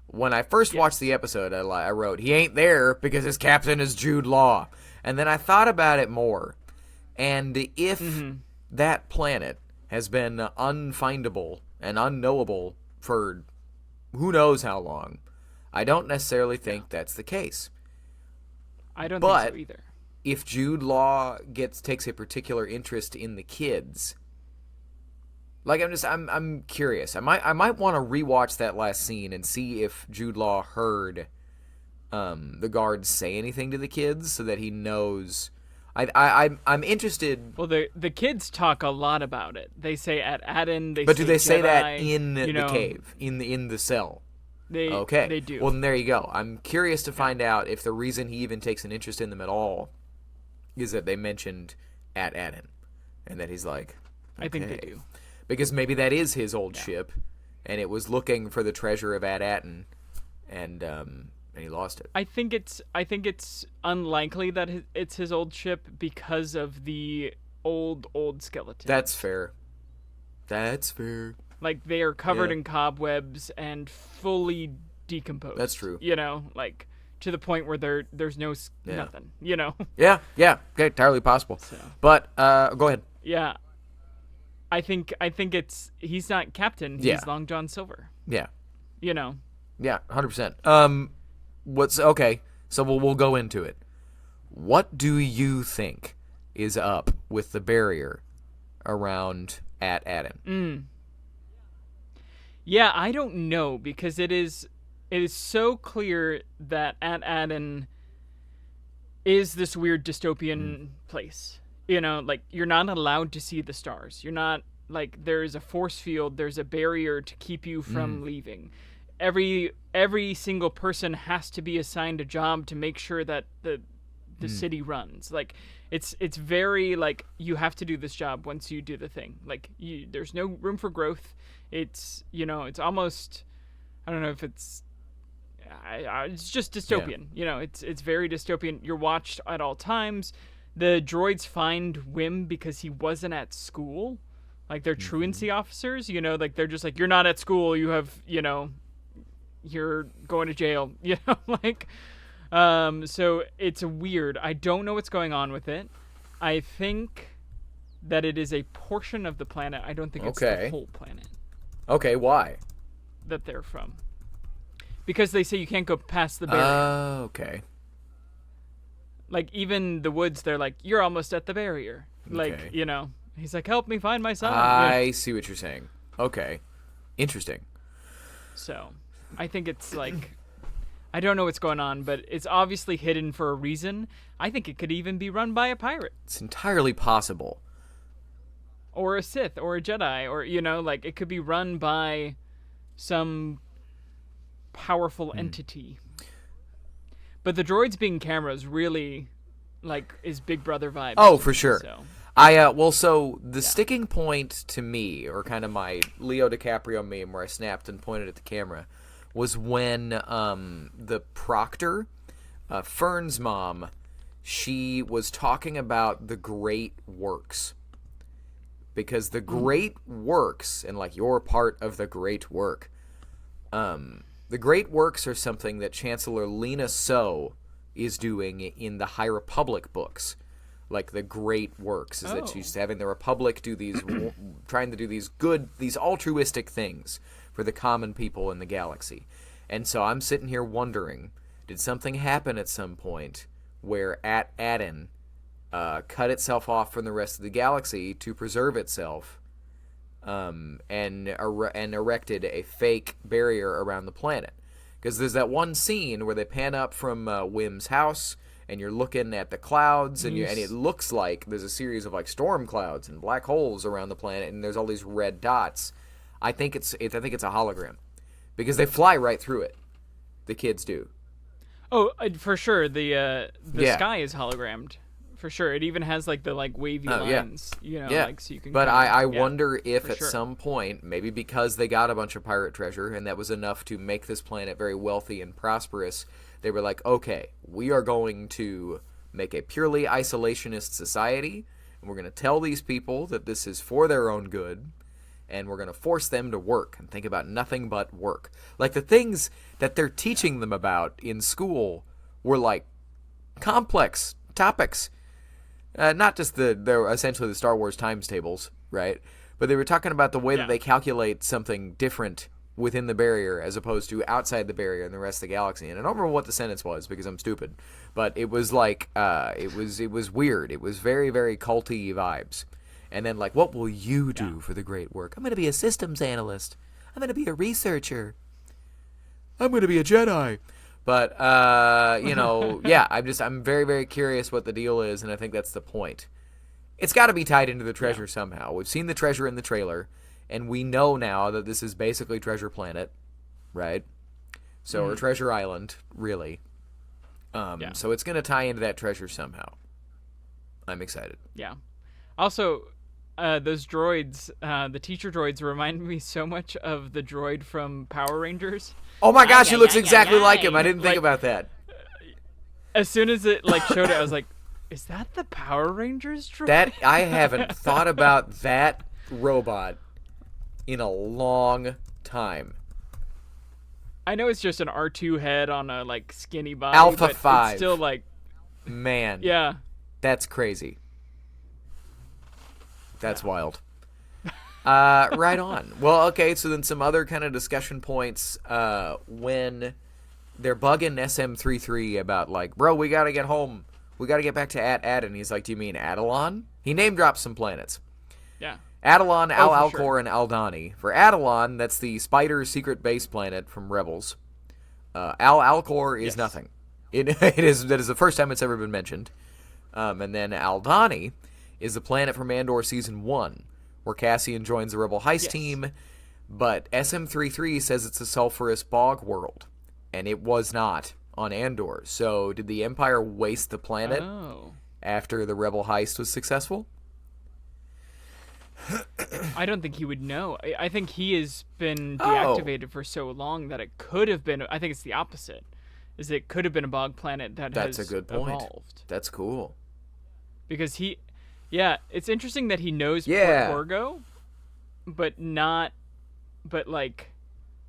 When I first watched the episode, I wrote, he ain't there because his captain is Jude Law. And then I thought about it more. And if that planet has been unfindable and unknowable for who knows how long, I don't necessarily think that's the case. I don't think so either. If Jude Law takes a particular interest in the kids, I'm curious. I might want to rewatch that last scene and see if Jude Law heard the guards say anything to the kids so that he knows. I'm interested. Well, the kids talk a lot about it. They say at Aden. But do they say that in the cave, in the cell? They do. Well, then there you go. I'm curious to find out if the reason he even takes an interest in them at all is that they mentioned At-Aden, and that he's like, okay. I think they do. Because maybe that is his old ship, and it was looking for the treasure of At-Aden, and he lost it. I think it's unlikely that it's his old ship because of the old skeleton. That's fair. Like, they are covered in cobwebs and fully decomposed. That's true. Like, to the point where there's nothing, Yeah, okay, entirely possible. So. But, go ahead. Yeah. I think he's not captain, he's Long John Silver. Yeah. Yeah, 100%. Okay, so we'll go into it. What do you think is up with the barrier around At-Aden? Yeah, I don't know, because it is so clear that At-Aden is this weird dystopian place. Like, you're not allowed to see the stars. You're not, like, there's a force field, there's a barrier to keep you from leaving. Every single person has to be assigned a job to make sure that the city runs. Like, it's very, like, you have to do this job once you do the thing. Like, there's no room for growth. It's, it's almost, I don't know if it's just dystopian. Yeah. It's very dystopian. You're watched at all times. The droids find Wim because he wasn't at school. Like, they're truancy officers, like, they're just like, you're not at school, you have, you're going to jail, like, so it's weird. I don't know what's going on with it. I think that it is a portion of the planet. I don't think it's the whole planet. Okay, why? That they're from. Because they say you can't go past the barrier. Okay. Like, even the woods, they're like, you're almost at the barrier. Like, he's like, help me find my son. I see what you're saying. Okay. Interesting. So, I think it's like, I don't know what's going on, but it's obviously hidden for a reason. I think it could even be run by a pirate. It's entirely possible. Or a Sith, or a Jedi, or, like, it could be run by some powerful entity. But the droids being cameras really, like, is Big Brother vibes. Oh, for sure. So. So the sticking point to me, or kind of my Leo DiCaprio meme where I snapped and pointed at the camera, was when the proctor, Fern's mom, she was talking about the great works. Because the great works, and, like, you're part of the great work, the great works are something that Chancellor Lena So is doing in the High Republic books. Like, the great works is that she's having the Republic do these, trying to do these altruistic things for the common people in the galaxy. And so I'm sitting here wondering, did something happen at some point where At-Aden cut itself off from the rest of the galaxy to preserve itself, and erected a fake barrier around the planet? Because there's that one scene where they pan up from Wim's house, and you're looking at the clouds, and it looks like there's a series of, like, storm clouds and black holes around the planet, and there's all these red dots. I think it's a hologram, because they fly right through it. The kids do. Oh, for sure. The sky is hologrammed. For sure. It even has, like, the, like, wavy lines, like, so you can... But I wonder if at some point, maybe because they got a bunch of pirate treasure, and that was enough to make this planet very wealthy and prosperous, they were like, okay, we are going to make a purely isolationist society, and we're going to tell these people that this is for their own good, and we're going to force them to work and think about nothing but work. Like, the things that they're teaching them about in school were, like, complex topics. Not just they're essentially the Star Wars times tables, right? But they were talking about the way that they calculate something different within the barrier as opposed to outside the barrier in the rest of the galaxy. And I don't remember what the sentence was because I'm stupid, but it was like it was weird. It was very, very culty vibes. And then, like, what will you do for the great work? I'm going to be a systems analyst. I'm going to be a researcher. I'm going to be a Jedi. But, I'm very, very curious what the deal is, and I think that's the point. It's got to be tied into the treasure somehow. We've seen the treasure in the trailer, and we know now that this is basically Treasure Planet, right? So, or Treasure Island, really. So it's going to tie into that treasure somehow. I'm excited. Yeah. Also, those droids, the teacher droids, remind me so much of the droid from Power Rangers. Oh my gosh, he looks exactly like him. I didn't think about that. As soon as it showed it, I was like, is that the Power Rangers droid? That I haven't thought about that robot in a long time. I know it's just an R2 head on a skinny body. Alpha but 5. It's still man. Yeah. That's crazy. That's wild. Right on. Well, okay, so then some other kind of discussion points when they're bugging SM33 about bro, we got to get home. We got to get back to Ad, and he's like, do you mean Adelon? He name drops some planets. Yeah. Adelon, Al-Alcor, sure. and Aldani. For Adelon, that's the Spider's secret base planet from Rebels. Al-Alcor is nothing. That is the first time it's ever been mentioned. And then Aldani is the planet from Andor Season 1, where Cassian joins the Rebel heist team, but SM33 says it's a sulfurous bog world, and it was not on Andor. So did the Empire waste the planet after the Rebel heist was successful? I don't think he would know. I think he has been deactivated for so long that it could have been. I think it's the opposite. Is it could have been a bog planet That's has a good point. evolved. That's cool. Because it's interesting that he knows Port Corgo, but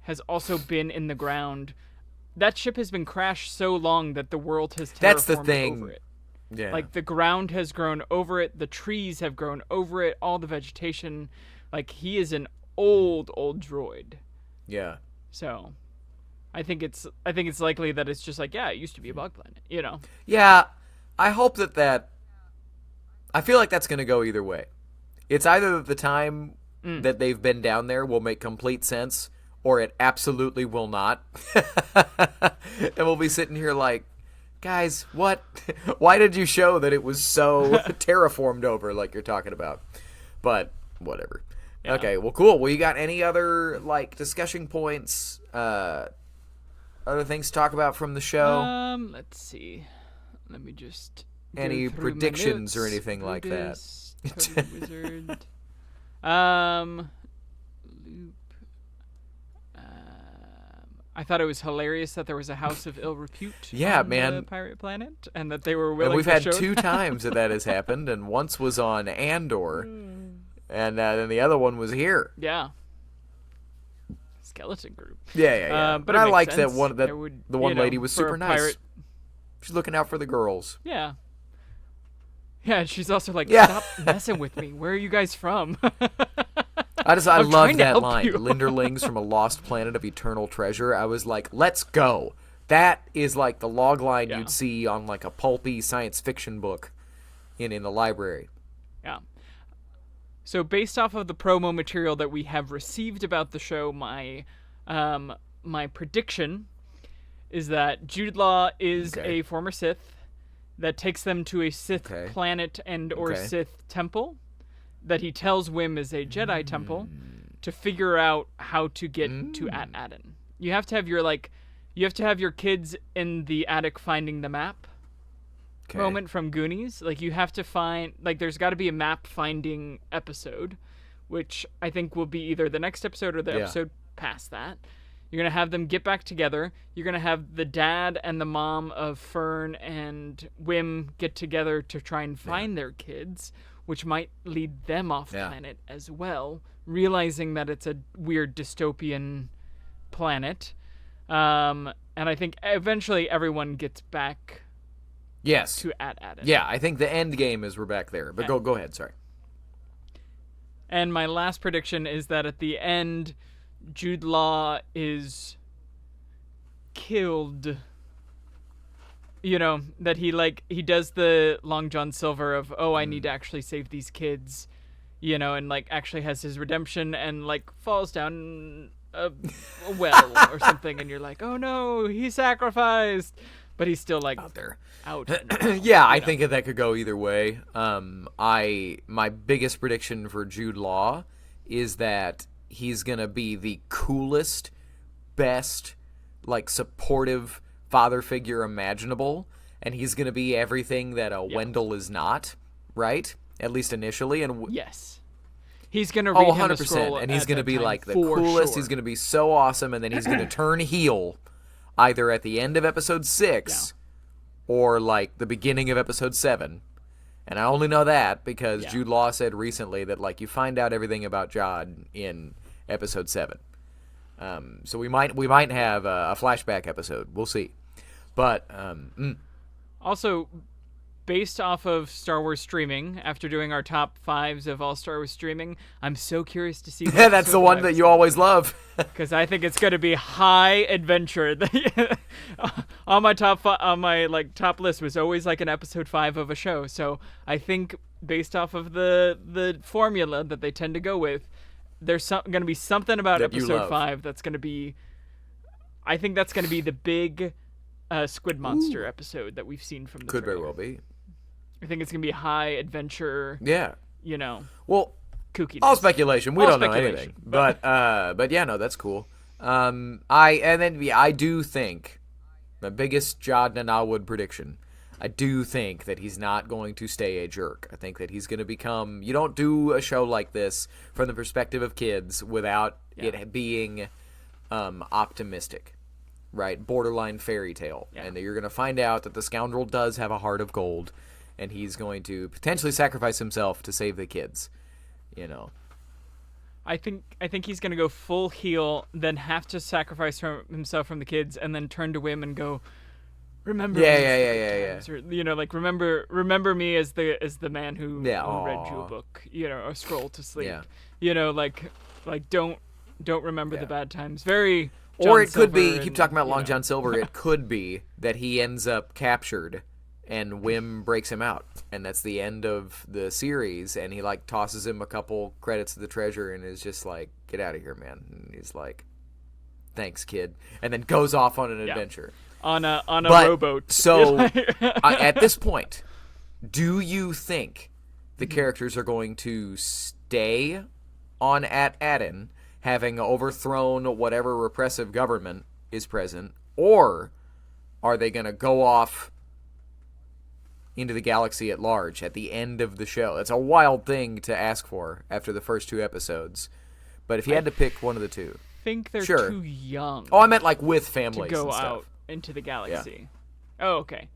has also been in the ground. That ship has been crashed so long that the world has terraformed That's the thing. over it. Yeah. The ground has grown over it, the trees have grown over it, all the vegetation. He is an old droid. Yeah. So, I think it's likely that it's just it used to be a bog planet, Yeah, I hope that I feel like that's going to go either way. It's either the time that they've been down there will make complete sense, or it absolutely will not. And we'll be sitting here guys, what? Why did you show that it was so terraformed over like you're talking about? But whatever. Yeah. Okay, well, cool. Well, you got any other discussion points, other things to talk about from the show? Let's see. Let me just any predictions or anything like that? Wizard. Loop. I thought it was hilarious that there was a house of ill repute on the pirate planet, and that they were willing we've to had show 2 times that has happened, and once was on Andor, and then the other one was here. Yeah. Skeleton group. Yeah. But I liked sense. the one lady was super nice. She's looking out for the girls. Yeah. Yeah, she's also stop messing with me. Where are you guys from? I love that line. Linderlings from a lost planet of eternal treasure. I was like, let's go. That is the log line you'd see on a pulpy science fiction book in the library. Yeah. So based off of the promo material that we have received about the show, my prediction is that Jude Law is a former Sith that takes them to a Sith planet or Sith temple that he tells Wim is a Jedi temple to figure out how to get to At-Aden. You have to have your kids in the attic finding the map moment from Goonies. You have to find there's got to be a map finding episode, which I think will be either the next episode or the episode past that. You're going to have them get back together. You're going to have the dad and the mom of Fern and Wim get together to try and find their kids, which might lead them off planet as well, realizing that it's a weird dystopian planet. And I think eventually everyone gets back to At-Aden. Yeah, I think the end game is we're back there. But go ahead, sorry. And my last prediction is that at the end, Jude Law is killed. That he does the Long John Silver of, I need to actually save these kids, and actually has his redemption and falls down a well or something, and you're like, oh no, he sacrificed, but he's still out there. I think that could go either way. My biggest prediction for Jude Law is that he's gonna be the coolest, best, like supportive father figure imaginable, and he's going to be everything that Wendell is not, right? At least initially. And yes. He's going to read 100%. him a scroll And he's going to be like the for coolest. Sure. He's going to be so awesome, and then he's going to turn heel either at the end of episode 6 or like the beginning of episode 7. And I only know that because Jude Law said recently that like you find out everything about Jod in episode 7. So we might have a flashback episode. We'll see. But also, based off of Star Wars streaming, after doing our top 5s of all Star Wars streaming, I'm so curious to see. Yeah, that's the one that you always love. Because I think it's going to be high adventure. On my top top list was always like an episode 5 of a show. So I think based off of the formula that they tend to go with, there's going to be something about episode 5 that's going to be. I think that's going to be the big squid monster episode that we've seen from the could trailer. very well be. I think it's going to be high adventure. Yeah. Well, kookiness. All speculation. We don't know anything. But yeah, no, that's cool. I do think my biggest Jod Nanawood prediction. I do think that he's not going to stay a jerk. I think that he's going to become. You don't do a show like this from the perspective of kids without it being optimistic, right? Borderline fairy tale, and you're going to find out that the scoundrel does have a heart of gold, and he's going to potentially sacrifice himself to save the kids. I think he's going to go full heel, then have to sacrifice himself from the kids, and then turn to Wim and go, remember Yeah. or, like remember me as the man who read you a book, a scroll to sleep. Like don't remember the bad times. Very John or it could Silver be keep talking about Long John Silver. It could be that he ends up captured and Wim breaks him out, and that's the end of the series, and he like tosses him a couple credits of the treasure and is just like, get out of here, man. And he's like, thanks, kid, and then goes off on an adventure on a rowboat. So at this point, do you think the characters are going to stay on at Aden, having overthrown whatever repressive government is present, or are they going to go off into the galaxy at large at the end of the show? It's a wild thing to ask for after the first 2 episodes, but if you had to pick one of the two, I think they're too young. Oh, I meant like with families to go and stuff. out into the galaxy. Yeah. Oh, okay.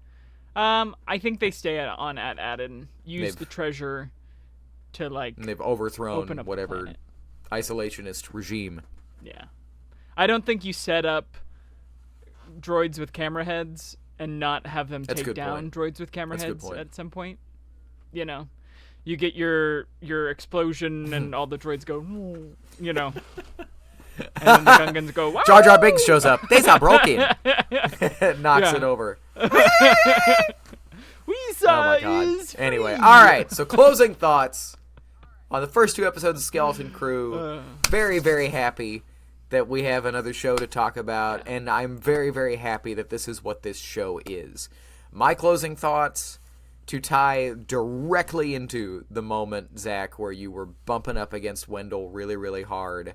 I think they stay at Aden, use the treasure to like. And they've overthrown open up whatever isolationist regime. Yeah, I don't think you set up droids with camera heads and not have them take down droids with camera heads at some point. You get your explosion and all the droids go, and then the Gungans go, wow! Jar Jar Binks shows up. These are broken. Knocks it over. Oh my god. Anyway, all right. So closing thoughts on the first 2 episodes of Skeleton Crew. Very, very happy that we have another show to talk about, and I'm very, very happy that this is what this show is. My closing thoughts, to tie directly into the moment, Zach, where you were bumping up against Wendell really, really hard.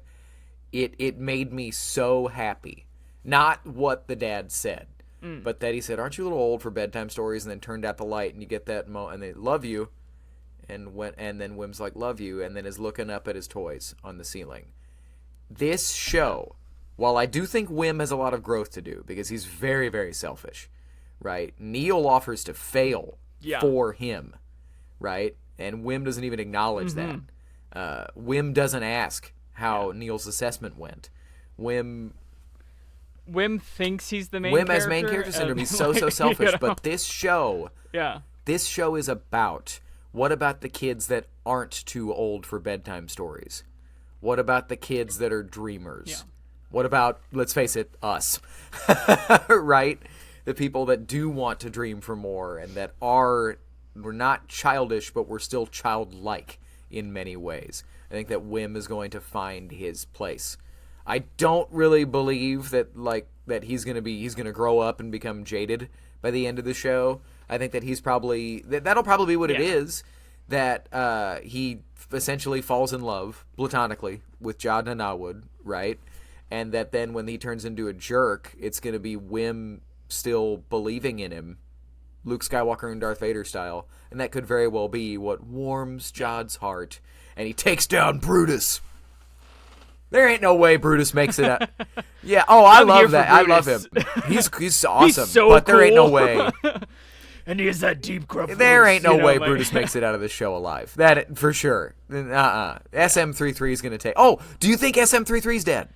It made me so happy. Not what the dad said, but that he said, aren't you a little old for bedtime stories? And then turned out the light, and you get that and they love you. And then Wim's like, love you, and then is looking up at his toys on the ceiling. This show, while I do think Wim has a lot of growth to do, because he's very, very selfish, right? Neil offers to fail for him, right? And Wim doesn't even acknowledge that. Wim doesn't ask how Neil's assessment went. Wim thinks he's the main character. Wim has main character syndrome. He's so selfish. But this show is about, what about the kids that aren't too old for bedtime stories? What about the kids that are dreamers? Yeah. What about, let's face it, us, right? The people that do want to dream for more and that we're not childish, but we're still childlike in many ways. I think that Wim is going to find his place. I don't really believe that he's gonna grow up and become jaded by the end of the show. I think that that'll probably be what it is. That he essentially falls in love platonically with Jod Nanawood, right? and that then when he turns into a jerk, it's going to be Wim still believing in him, Luke Skywalker and Darth Vader style, and that could very well be what warms Jod's heart, and he takes down Brutus. There ain't no way Brutus makes it out. Yeah, I love that. I love him. He's awesome, He's so but cool. there ain't no way. And he has that deep gruff There voice, ain't no way Brutus makes it out of this show alive. That for sure. SM33 is going to take... Oh, do you think SM33's dead?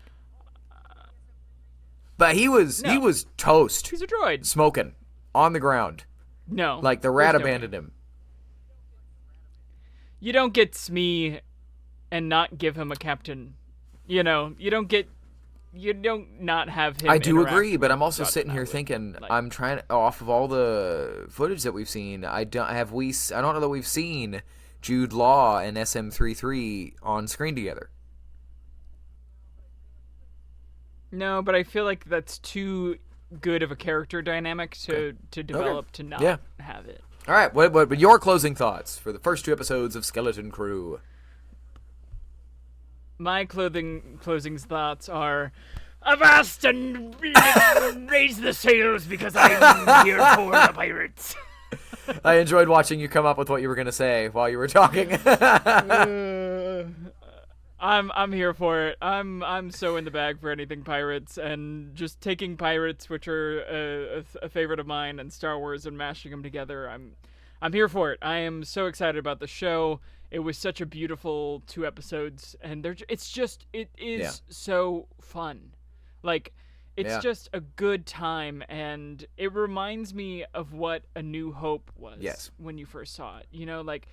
But he was toast. He's a droid. Smoking. On the ground. No. Like the rat abandoned him. You don't get Smee and not give him a captain. You know, you don't not have him. I do interact agree, but with I'm also Jod sitting in here that way. thinking, Like, I'm trying to, off of all the footage that we've seen, I don't know that we've seen Jude Law and SM33 on screen together. No, but I feel like that's too good of a character dynamic to develop to not have it. All right, what your closing thoughts for the first 2 episodes of Skeleton Crew? My closing thoughts are, avast and raise the sails because I'm here for the pirates. I enjoyed watching you come up with what you were going to say while you were talking. I'm here for it. I'm so in the bag for anything pirates, and just taking pirates, which are a favorite of mine, and Star Wars, and mashing them together. I'm here for it. I am so excited about the show. It was such a beautiful 2 episodes, and it is so fun. Like, it's just a good time, and it reminds me of what A New Hope was when you first saw it. You know, like,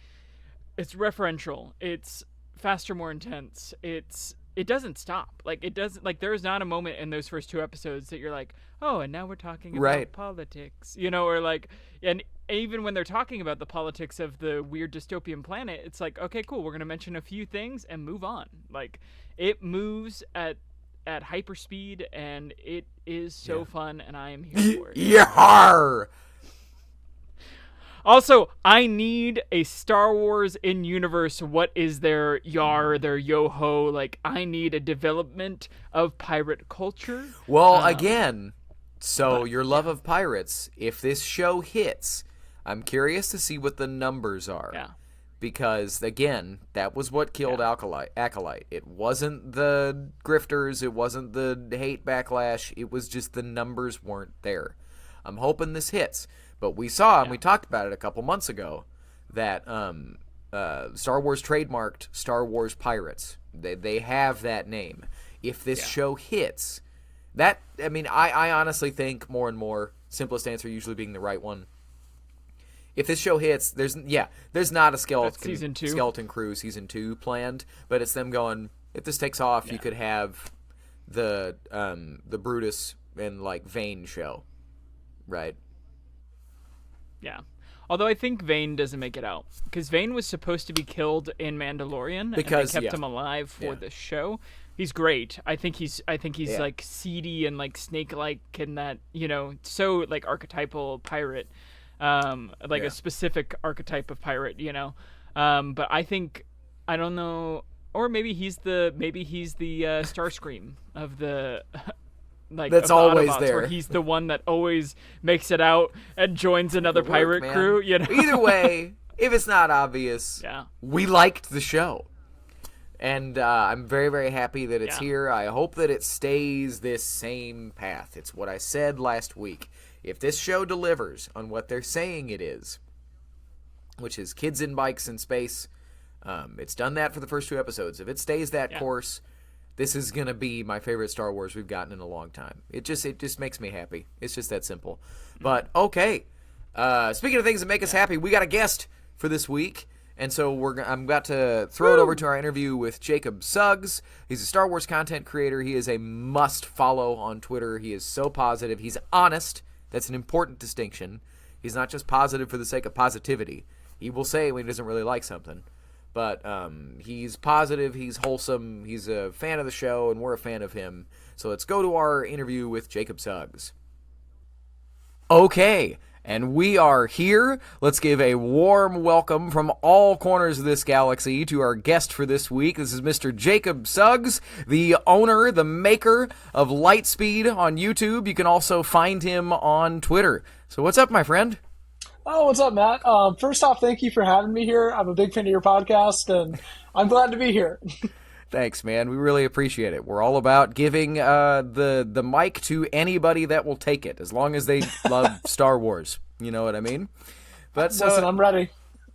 it's referential. It's faster, more intense. It doesn't stop. Like, it doesn't, like, there is not a moment in those first 2 episodes that you're like, oh, and now we're talking about politics, you know, or like, and even when they're talking about the politics of the weird dystopian planet, it's like, okay, cool, we're going to mention a few things and move on. Like, it moves at hyperspeed, and it is so fun, and I am here for it. Yar! Also, I need a Star Wars in universe. What is their yar, their yo-ho? Like, I need a development of pirate culture. Well, again, your love of pirates, if this show hits, I'm curious to see what the numbers are. Yeah. Because, again, that was what killed Acolyte. It wasn't the grifters. It wasn't the hate backlash. It was just the numbers weren't there. I'm hoping this hits. But we saw, and we talked about it a couple months ago, that Star Wars trademarked Star Wars Pirates. They have that name. If this show hits, I honestly think more and more, simplest answer usually being the right one. If this show hits, there's not a Skeleton Crew season 2 planned, but it's them going, if this takes off, you could have the Brutus and like Vane show, right? Yeah. Although I think Vane doesn't make it out, because Vane was supposed to be killed in Mandalorian, because and they kept him alive for the show. He's great. I think he's like seedy and like snake-like, and that, you know, so like archetypal pirate, a specific archetype of pirate, you know. But I think, I don't know, or maybe he's the Starscream of the. Like, that's of the always Autobots, there. where he's the one that always makes it out and joins another pirate crew. You know? Either way, if it's not obvious, we liked the show. And I'm very, very happy that it's here. I hope that it stays this same path. It's what I said last week. If this show delivers on what they're saying it is, which is kids in bikes in space, it's done that for the first 2 episodes. If it stays that course, this is going to be my favorite Star Wars we've gotten in a long time. It just makes me happy. It's just that simple. But, okay. Speaking of things that make us happy, we got a guest for this week. And so I'm about to throw it over to our interview with Jacob Suggs. He's a Star Wars content creator. He is a must-follow on Twitter. He is so positive. He's honest. That's an important distinction. He's not just positive for the sake of positivity. He will say when he doesn't really like something. But he's positive, he's wholesome, he's a fan of the show, and we're a fan of him. So let's go to our interview with Jacob Suggs. Okay, And we are here. Let's give a warm welcome from all corners of this galaxy to our guest for this week. This is Mr. Jacob Suggs, the owner, the maker of Lightspeed on YouTube. You can also find him on Twitter. So what's up, my friend? Oh, what's up, Matt? First off, thank you for having me here. I'm a big fan of your podcast, and I'm glad to be here. Thanks, man. We really appreciate it. We're all about giving the mic to anybody that will take it, as long as they love Star Wars. You know what I mean? But Listen, I'm ready.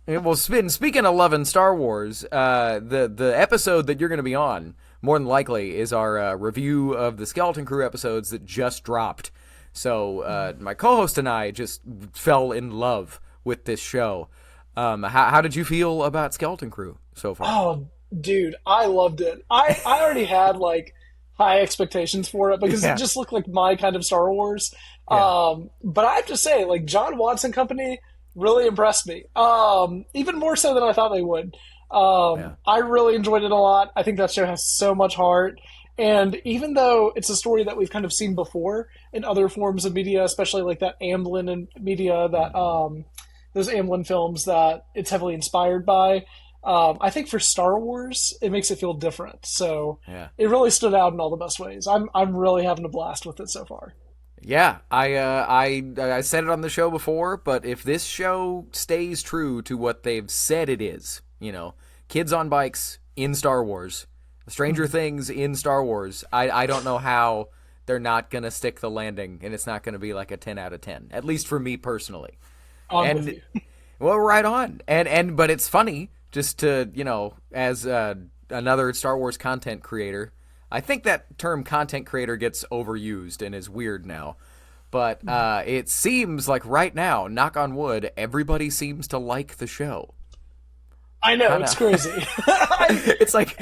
Well, speaking of loving Star Wars, the episode that you're going to be on, more than likely, is our review of the Skeleton Crew episodes that just dropped. So my co-host and I just fell in love with this show. How did you feel about Skeleton Crew so far? Oh, dude, I loved it. I already had high expectations for it because it just looked like my kind of Star Wars. Yeah. But I have to say, John Watson Company really impressed me. Even more so than I thought they would. I really enjoyed it a lot. I think that show has so much heart. And even though it's a story that we've kind of seen before in other forms of media, especially like that Amblin and media, that those Amblin films that it's heavily inspired by, I think for Star Wars, it makes it feel different. So it really stood out in all the best ways. I'm really having a blast with it so far. Yeah, I said it on the show before, but if this show stays true to what they've said it is, kids on bikes in Star Wars, Stranger Things in Star Wars, I don't know how they're not going to stick the landing, and it's not going to be like a 10 out of 10, at least for me personally. With you. Well, right on. But it's funny, just to, as another Star Wars content creator, I think that term content creator gets overused and is weird now. But it seems like right now, knock on wood, everybody seems to like the show. I know, it's crazy. It's like...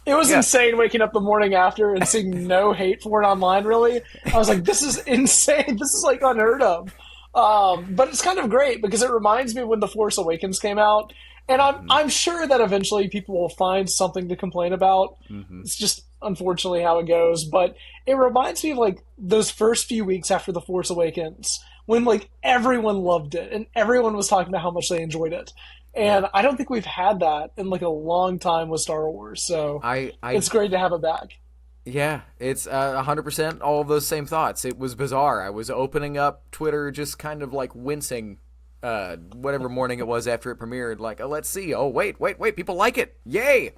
It was insane waking up the morning after and seeing no hate for it online, really. I was like, this is insane. This is unheard of. But it's kind of great because it reminds me of when The Force Awakens came out. And I'm sure that eventually people will find something to complain about. Mm-hmm. It's just unfortunately how it goes. But it reminds me of those first few weeks after The Force Awakens when everyone loved it and everyone was talking about how much they enjoyed it. And I don't think we've had that in a long time with Star Wars. So it's great to have it back. Yeah, it's 100% all of those same thoughts. It was bizarre. I was opening up Twitter just kind of wincing whatever morning it was after it premiered. Let's see. Oh, wait. People like it. Yay.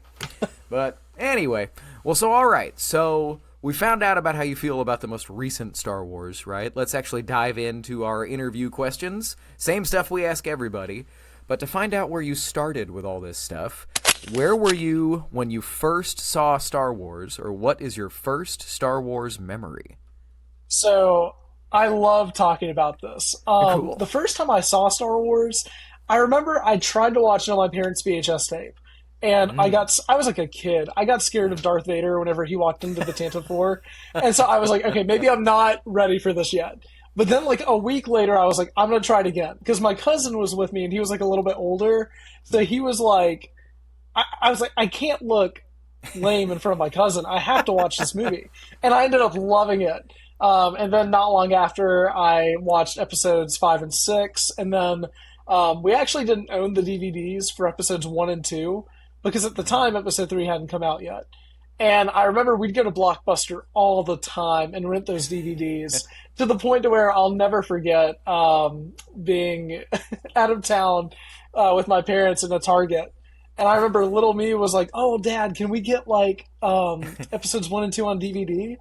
But anyway, well, so all right. So we found out about how you feel about the most recent Star Wars, right? Let's actually dive into our interview questions. Same stuff we ask everybody. But to find out where you started with all this stuff, where were you when you first saw Star Wars, or what is your first Star Wars memory? So I love talking about this. Cool. The first time I saw Star Wars, I remember I tried to watch it on my parents' VHS tape. And I was like a kid. I got scared of Darth Vader whenever he walked into the Tantive 4. And so I was like, okay, maybe I'm not ready for this yet. But then a week later, I was like, I'm going to try it again. Because my cousin was with me, and he was a little bit older. So he was like, I was like, I can't look lame in front of my cousin. I have to watch this movie. And I ended up loving it. And then not long after, I watched episodes 5 and 6. And then we actually didn't own the DVDs for episodes 1 and 2. Because at the time, episode 3 hadn't come out yet. And I remember we'd go to Blockbuster all the time and rent those DVDs to the point to where I'll never forget being out of town with my parents in a Target. And I remember little me was like, oh, Dad, can we get episodes 1 and 2 on DVD?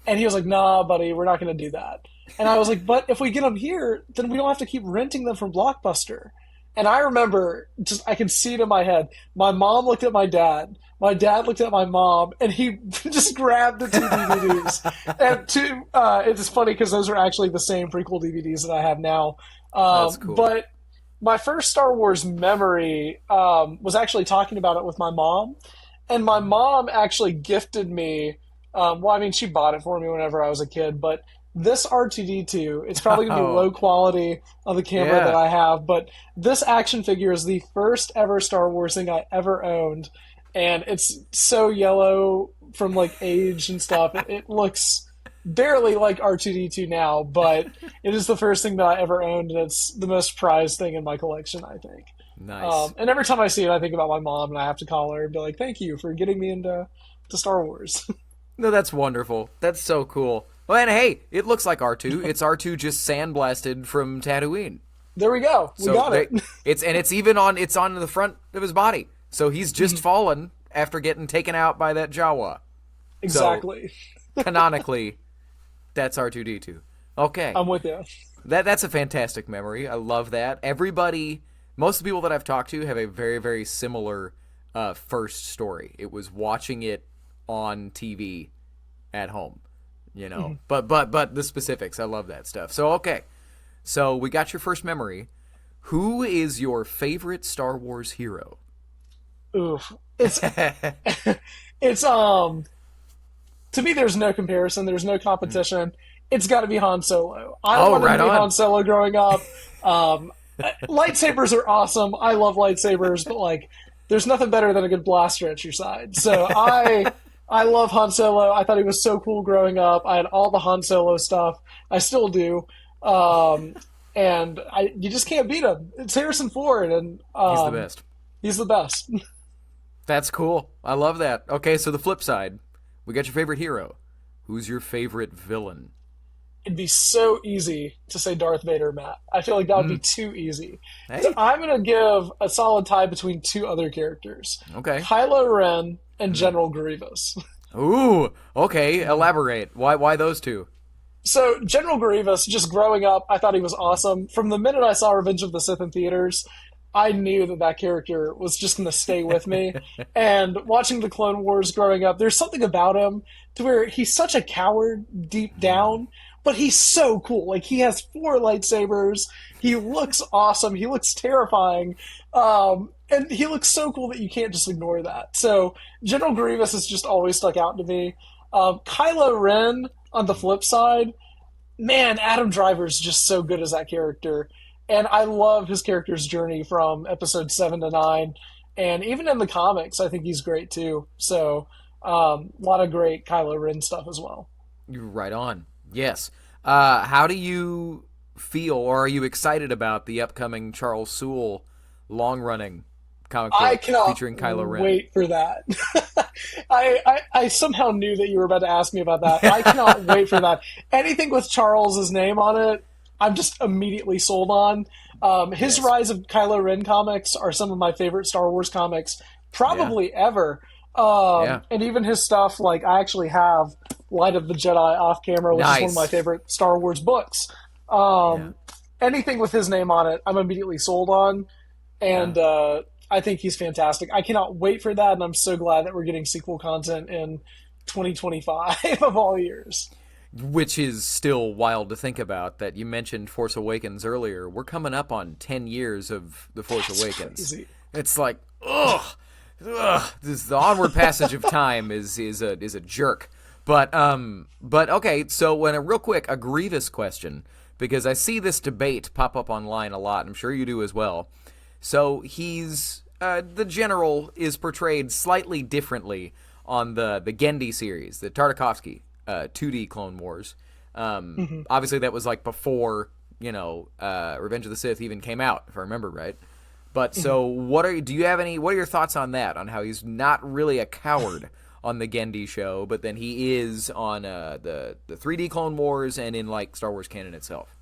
And he was like, nah, buddy, we're not going to do that. And I was like, but if we get them here, then we don't have to keep renting them from Blockbuster. And I remember, I can see it in my head. My mom looked at my dad looked at my mom, and he just grabbed the two DVDs. And it's funny because those are actually the same prequel DVDs that I have now. That's cool. But my first Star Wars memory was actually talking about it with my mom. And my mom actually gifted me, she bought it for me whenever I was a kid, but this R2-D2, it's probably going to be low quality on the camera that I have, but this action figure is the first ever Star Wars thing I ever owned. And it's so yellow from age and stuff. It looks barely like R2-D2 now, but it is the first thing that I ever owned, and it's the most prized thing in my collection, I think. Nice. And every time I see it, I think about my mom, and I have to call her and be like, "Thank you for getting me into Star Wars." No, that's wonderful. That's so cool. Well, and hey, it looks like R2. It's R2 just sandblasted from Tatooine. There we go. We got it. It's on the front of his body. So he's just fallen after getting taken out by that Jawa. Exactly. So, canonically, that's R2-D2. Okay. I'm with you. That's a fantastic memory. I love that. Most of the people that I've talked to have a very, very similar first story. It was watching it on TV at home, you know. But the specifics, I love that stuff. So okay, so we got your first memory. Who is your favorite Star Wars hero? Oof, it's to me. There's no comparison. There's no competition. It's got to be Han Solo. I wanted to be Han Solo growing up. Lightsabers are awesome. I love lightsabers, but like, there's nothing better than a good blaster at your side. So I love Han Solo. I thought he was so cool growing up. I had all the Han Solo stuff. I still do. And you just can't beat him. It's Harrison Ford, and he's the best. He's the best. That's cool. I love that. Okay, so the flip side, we got your favorite hero. Who's your favorite villain? It'd be so easy to say Darth Vader, Matt. I feel like that would be too easy. Hey. So I'm going to give a solid tie between two other characters. Okay. Kylo Ren and General Grievous. Ooh, okay. Elaborate. Why those two? So General Grievous, just growing up, I thought he was awesome. From the minute I saw Revenge of the Sith in theaters, I knew that character was just going to stay with me. And watching the Clone Wars growing up, there's something about him to where he's such a coward deep down, but he's so cool. Like, he has 4 lightsabers. He looks awesome. He looks terrifying. And he looks so cool that you can't just ignore that. So General Grievous has just always stuck out to me. Kylo Ren, on the flip side, man, Adam Driver's just so good as that character. And I love his character's journey from episode 7 to 9. And even in the comics, I think he's great too. So a lot of great Kylo Ren stuff as well. You're right on. Yes. How do you feel, or are you excited about the upcoming Charles Soule long-running comic book featuring Kylo Ren? I cannot wait for that. I somehow knew that you were about to ask me about that. I cannot wait for that. Anything with Charles's name on it, I'm just immediately sold on. His Rise of Kylo Ren comics are some of my favorite Star Wars comics probably ever. And even his stuff, like, I actually have Light of the Jedi off camera, which is one of my favorite Star Wars books. Anything with his name on it, I'm immediately sold on. And I think he's fantastic. I cannot wait for that, and I'm so glad that we're getting sequel content in 2025 of all years. Which is still wild to think about, that you mentioned Force Awakens earlier. We're coming up on 10 years of The Force Awakens. Crazy. It's like, ugh. The onward passage of time is a jerk. But okay, so real quick, a Grievous question, because I see this debate pop up online a lot. I'm sure you do as well. So he's the general is portrayed slightly differently on the Genndy series, the Tartakovsky 2D Clone Wars. Obviously, that was like before Revenge of the Sith even came out, if I remember right. But so, what are your thoughts on that? On how he's not really a coward on the Genndy show, but then he is on the 3D Clone Wars and in like Star Wars canon itself.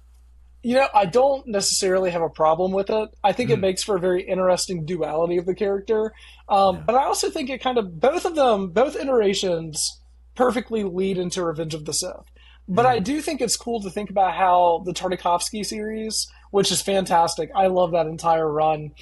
I don't necessarily have a problem with it. I think it makes for a very interesting duality of the character. But I also think it kind of, both iterations perfectly lead into Revenge of the Sith. But I do think it's cool to think about how the Tartakovsky series, which is fantastic, I love that entire run.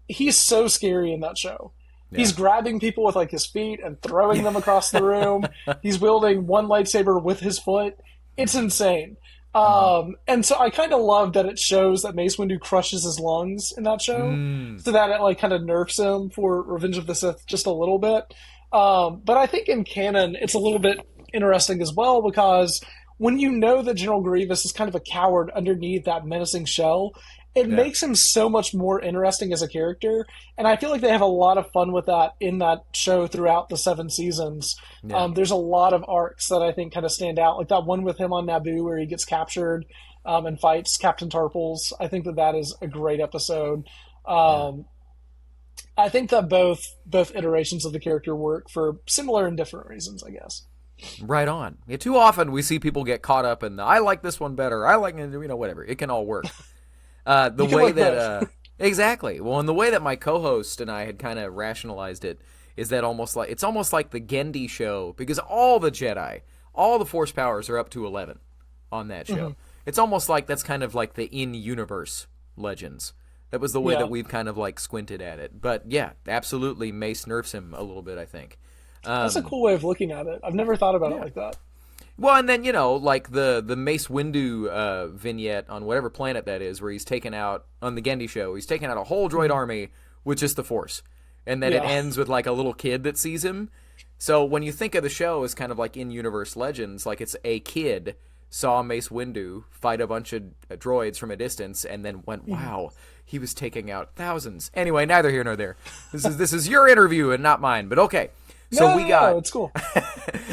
He's so scary in that show. Yeah. He's grabbing people with like his feet and throwing them across the room. He's wielding one lightsaber with his foot. It's insane. And so I kind of love that it shows that Mace Windu crushes his lungs in that show, so that it like kind of nerfs him for Revenge of the Sith just a little bit. But I think in canon it's a little bit interesting as well, because when you know that General Grievous is kind of a coward underneath that menacing shell, it makes him so much more interesting as a character. And I feel like they have a lot of fun with that in that show throughout the 7 seasons. There's a lot of arcs that I think kind of stand out, like that one with him on Naboo where he gets captured and fights Captain Tarpals. I think that is a great episode. I think that both iterations of the character work for similar and different reasons, I guess. Right on. Yeah, too often we see people get caught up in I like this one better. I like, whatever. It can all work. The way that exactly. Well, and the way that my co-host and I had kind of rationalized it is that it's almost like the Gendy show, because all the Jedi, all the Force powers are up to 11 on that show. Mm-hmm. It's almost like that's kind of like the in-universe legends. That was the way that we've kind of like squinted at it. But yeah, absolutely, Mace nerfs him a little bit, I think. That's a cool way of looking at it. I've never thought about it like that. Well, and then, like the Mace Windu vignette on whatever planet that is, where he's taken out, on the Gendy show, he's taken out a whole droid army with just the Force. And then it ends with like a little kid that sees him. So when you think of the show as kind of like in-universe legends, like it's a kid saw Mace Windu fight a bunch of droids from a distance and then went, wow, he was taking out thousands. Anyway, neither here nor there. This is your interview and not mine, but okay. So it's cool.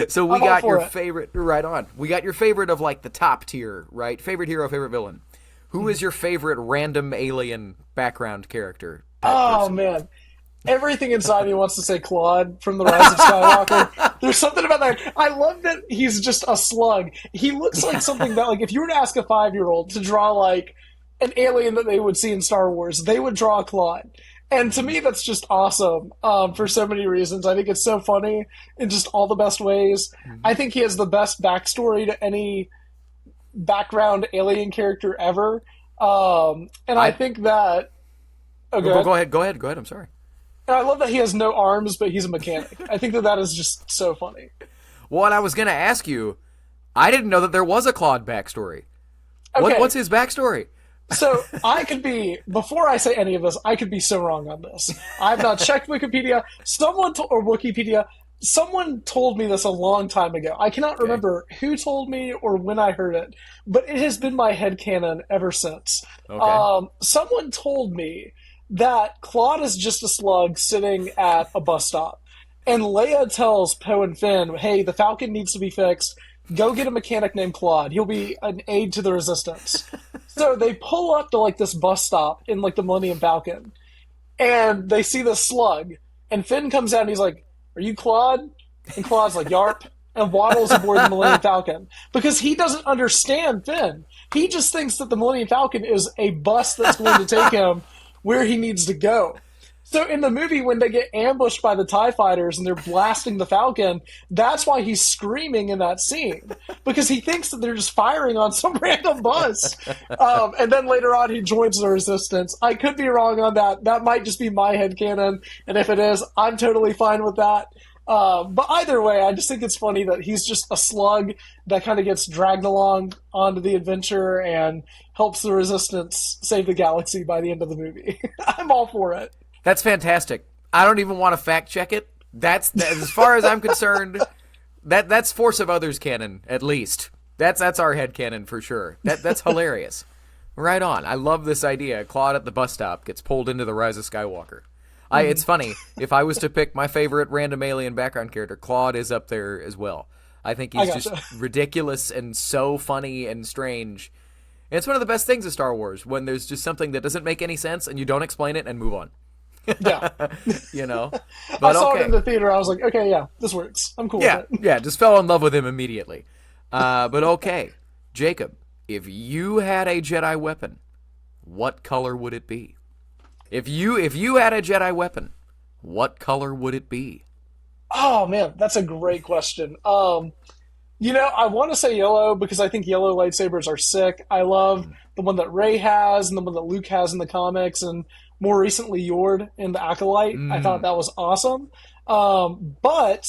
So we got your favorite, right on. We got your favorite of like the top tier, right? Favorite hero, favorite villain. Who is your favorite random alien background character? Man. Everything inside me wants to say Claude from The Rise of Skywalker. There's something about that. I love that he's just a slug. He looks like something that, like, if you were to ask a 5-year-old to draw, like, an alien that they would see in Star Wars, they would draw Claude. And to me, that's just awesome for so many reasons. I think it's so funny in just all the best ways. I think he has the best backstory to any background alien character ever. And I think that... Go ahead. I'm sorry. And I love that he has no arms, but he's a mechanic. I think that is just so funny. Well, and I was going to ask you, I didn't know that there was a Claude backstory. Okay. What's his backstory? So before I say any of this, I could be so wrong on this. I've not checked Wikipedia. Someone told me this a long time ago. I cannot remember who told me or when I heard it, but it has been my headcanon ever since. Okay. Someone told me that Claude is just a slug sitting at a bus stop. And Leia tells Poe and Finn, hey, the Falcon needs to be fixed. Go get a mechanic named Claude. He'll be an aid to the Resistance. So they pull up to like this bus stop in like the Millennium Falcon. And they see this slug. And Finn comes out and he's like, are you Claude? And Claude's like, yarp. And waddles aboard the Millennium Falcon. Because he doesn't understand Finn. He just thinks that the Millennium Falcon is a bus that's going to take him where he needs to go. So in the movie, when they get ambushed by the TIE fighters and they're blasting the Falcon, that's why he's screaming in that scene. Because he thinks that they're just firing on some random bus. And then later on, he joins the Resistance. I could be wrong on that. That might just be my headcanon. And if it is, I'm totally fine with that. But either way, I just think it's funny that he's just a slug that kind of gets dragged along onto the adventure and helps the Resistance save the galaxy by the end of the movie. I'm all for it. That's fantastic. I don't even want to fact check it. That's as far as I'm concerned. That's Force of Others canon, at least. That's our head canon for sure. That's hilarious. Right on. I love this idea. Claude at the bus stop gets pulled into the Rise of Skywalker. It's funny. If I was to pick my favorite random alien background character, Claude is up there as well. I think he's just ridiculous and so funny and strange. And it's one of the best things of Star Wars, when there's just something that doesn't make any sense and you don't explain it and move on. Yeah. But I saw it in the theater. I was like, okay, yeah, this works. I'm cool with it. Yeah, just fell in love with him immediately. But okay, Jacob, if you had a Jedi weapon, what color would it be? If you had a Jedi weapon, what color would it be? Oh, man, that's a great question. I want to say yellow because I think yellow lightsabers are sick. I love the one that Rey has and the one that Luke has in the comics, and more recently Yord in the Acolyte. I thought that was awesome. But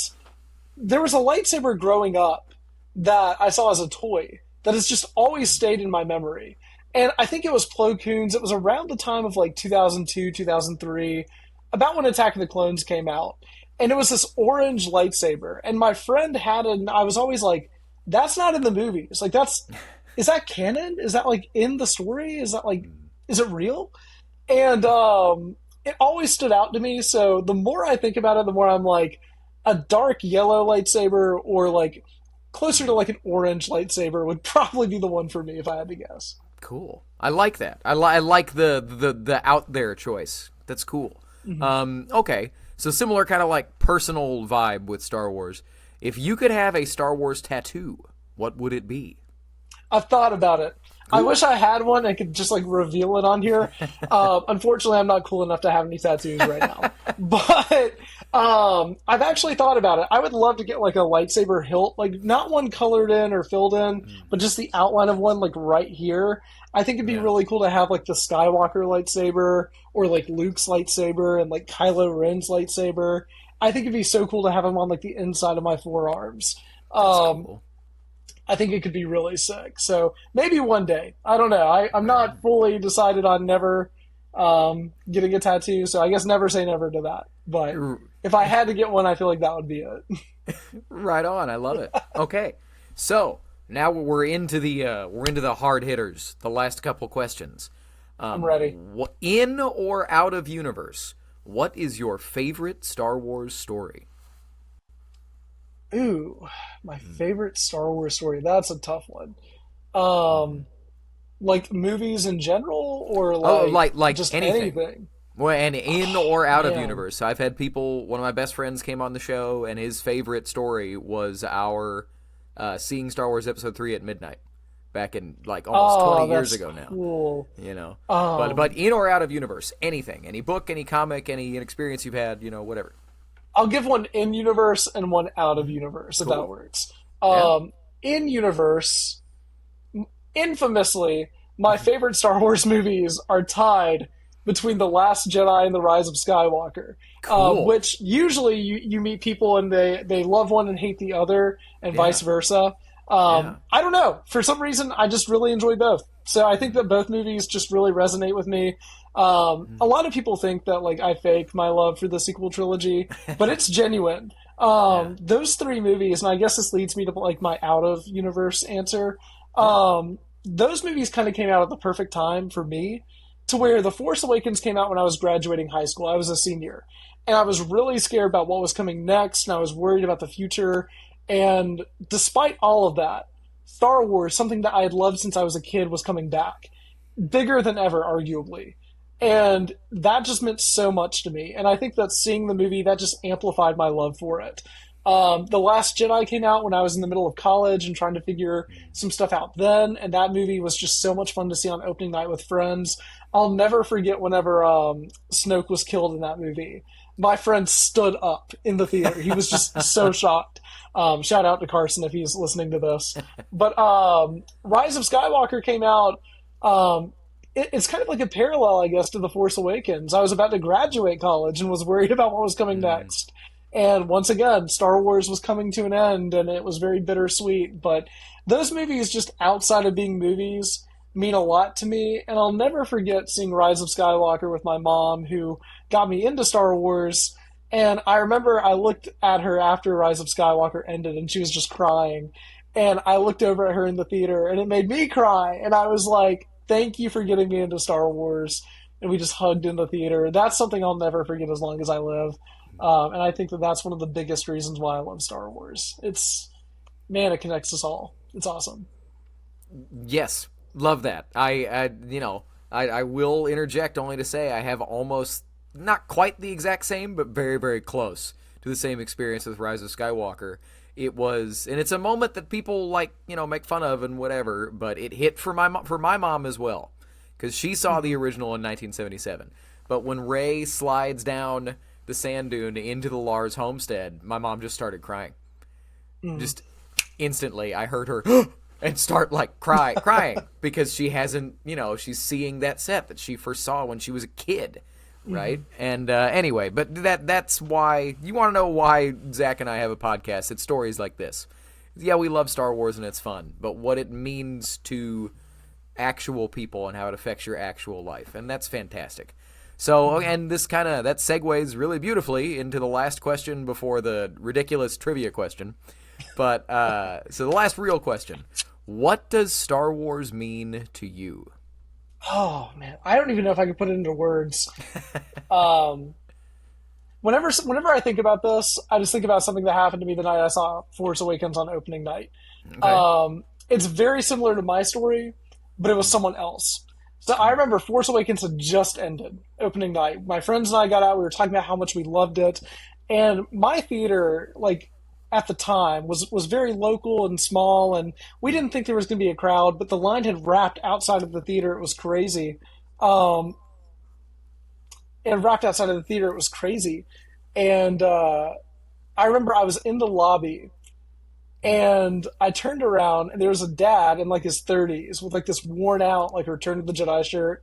there was a lightsaber growing up that I saw as a toy that has just always stayed in my memory. And I think it was Plo Koon's. It was around the time of like 2002, 2003, about when Attack of the Clones came out. And it was this orange lightsaber. And my friend had it, and I was always like, that's not in the movies. Like, is that canon? Is that like in the story? Is that like is it real? And it always stood out to me. So the more I think about it, the more I'm like, a dark yellow lightsaber or like closer to like an orange lightsaber would probably be the one for me if I had to guess. Cool. I like that. I like the out there choice. That's cool. Okay. So similar kind of like personal vibe with Star Wars. If you could have a Star Wars tattoo, what would it be? I've thought about it. Cool. I wish I had one. I could just like reveal it on here. Unfortunately, I'm not cool enough to have any tattoos right now. But I've actually thought about it. I would love to get like a lightsaber hilt, like not one colored in or filled in, but just the outline of one like right here. I think it'd be really cool to have like the Skywalker lightsaber or like Luke's lightsaber and like Kylo Ren's lightsaber. I think it'd be so cool to have them on like the inside of my forearms. That's cool. I think it could be really sick. So maybe one day. I don't know. I'm not fully decided on never getting a tattoo, so I guess never say never to that. But if I had to get one, I feel like that would be it. Right on. I love it. Okay. So now we're into the hard hitters, the last couple questions. I'm ready. In or out of universe, what is your favorite Star Wars story? Ooh, my favorite Star Wars story. That's a tough one. Like movies in general, or like just anything. anything? Well, and in or out of universe. So I've had people. One of my best friends came on the show, and his favorite story was our seeing Star Wars Episode 3 at midnight, back in like almost 20 years ago now. Cool. You know, but in or out of universe, anything, any book, any comic, any experience you've had, whatever. I'll give one in universe and one out of universe, if that works. In universe, infamously, my favorite Star Wars movies are tied between The Last Jedi and The Rise of Skywalker. Cool. Which usually you meet people and they love one and hate the other, and vice versa. I don't know. For some reason, I just really enjoy both. So I think that both movies just really resonate with me. A lot of people think that like I fake my love for the sequel trilogy, but it's genuine. Those three movies, and I guess this leads me to like my out of universe answer. Those movies kind of came out at the perfect time for me, to where The Force Awakens came out when I was graduating high school. I was a senior, and I was really scared about what was coming next, and I was worried about the future. And despite all of that, Star Wars, something that I had loved since I was a kid, was coming back. Bigger than ever, arguably. And that just meant so much to me. And I think that seeing the movie, that just amplified my love for it. The Last Jedi came out when I was in the middle of college and trying to figure some stuff out then. And that movie was just so much fun to see on opening night with friends. I'll never forget whenever Snoke was killed in that movie. My friend stood up in the theater. He was just so shocked. Shout out to Carson if he's listening to this. But Rise of Skywalker came out. It's kind of like a parallel, I guess, to The Force Awakens. I was about to graduate college and was worried about what was coming next. And once again, Star Wars was coming to an end, and it was very bittersweet. But those movies, just outside of being movies, mean a lot to me. And I'll never forget seeing Rise of Skywalker with my mom, who got me into Star Wars. And I remember I looked at her after Rise of Skywalker ended, and she was just crying. And I looked over at her in the theater, and it made me cry. And I was like, thank you for getting me into Star Wars. And we just hugged in the theater. That's something I'll never forget as long as I live. And I think that that's one of the biggest reasons why I love Star Wars. It connects us all. It's awesome. Yes, love that. I will interject only to say I have almost, not quite the exact same, but very, very close to the same experience with Rise of Skywalker. It was, and it's a moment that people make fun of and whatever, but it hit for my mom as well, because she saw the original in 1977. But when Rey slides down the sand dune into the Lars homestead, my mom just started crying. Just instantly, I heard her and start crying because she hasn't, she's seeing that set that she first saw when she was a kid. Right. And anyway, but that's why you want to know why Zach and I have a podcast. It's stories like this. Yeah, we love Star Wars and it's fun, but what it means to actual people and how it affects your actual life. And that's fantastic. So, and that segues really beautifully into the last question before the ridiculous trivia question. But so the last real question: what does Star Wars mean to you? Oh man, I don't even know if I can put it into words. Um, whenever I think about this, I just think about something that happened to me the night I saw Force Awakens on opening night. Okay. It's very similar to my story, but it was someone else. So I remember Force Awakens had just ended opening night. My friends and I got out. We were talking about how much we loved it, and my theater, like at the time, was very local and small, and we didn't think there was going to be a crowd. But the line had wrapped outside of the theater. It was crazy. Um, and wrapped outside of the theater. It was crazy. And I remember I was in the lobby and I turned around and there was a dad in like his 30s with like this worn out like Return of the Jedi shirt.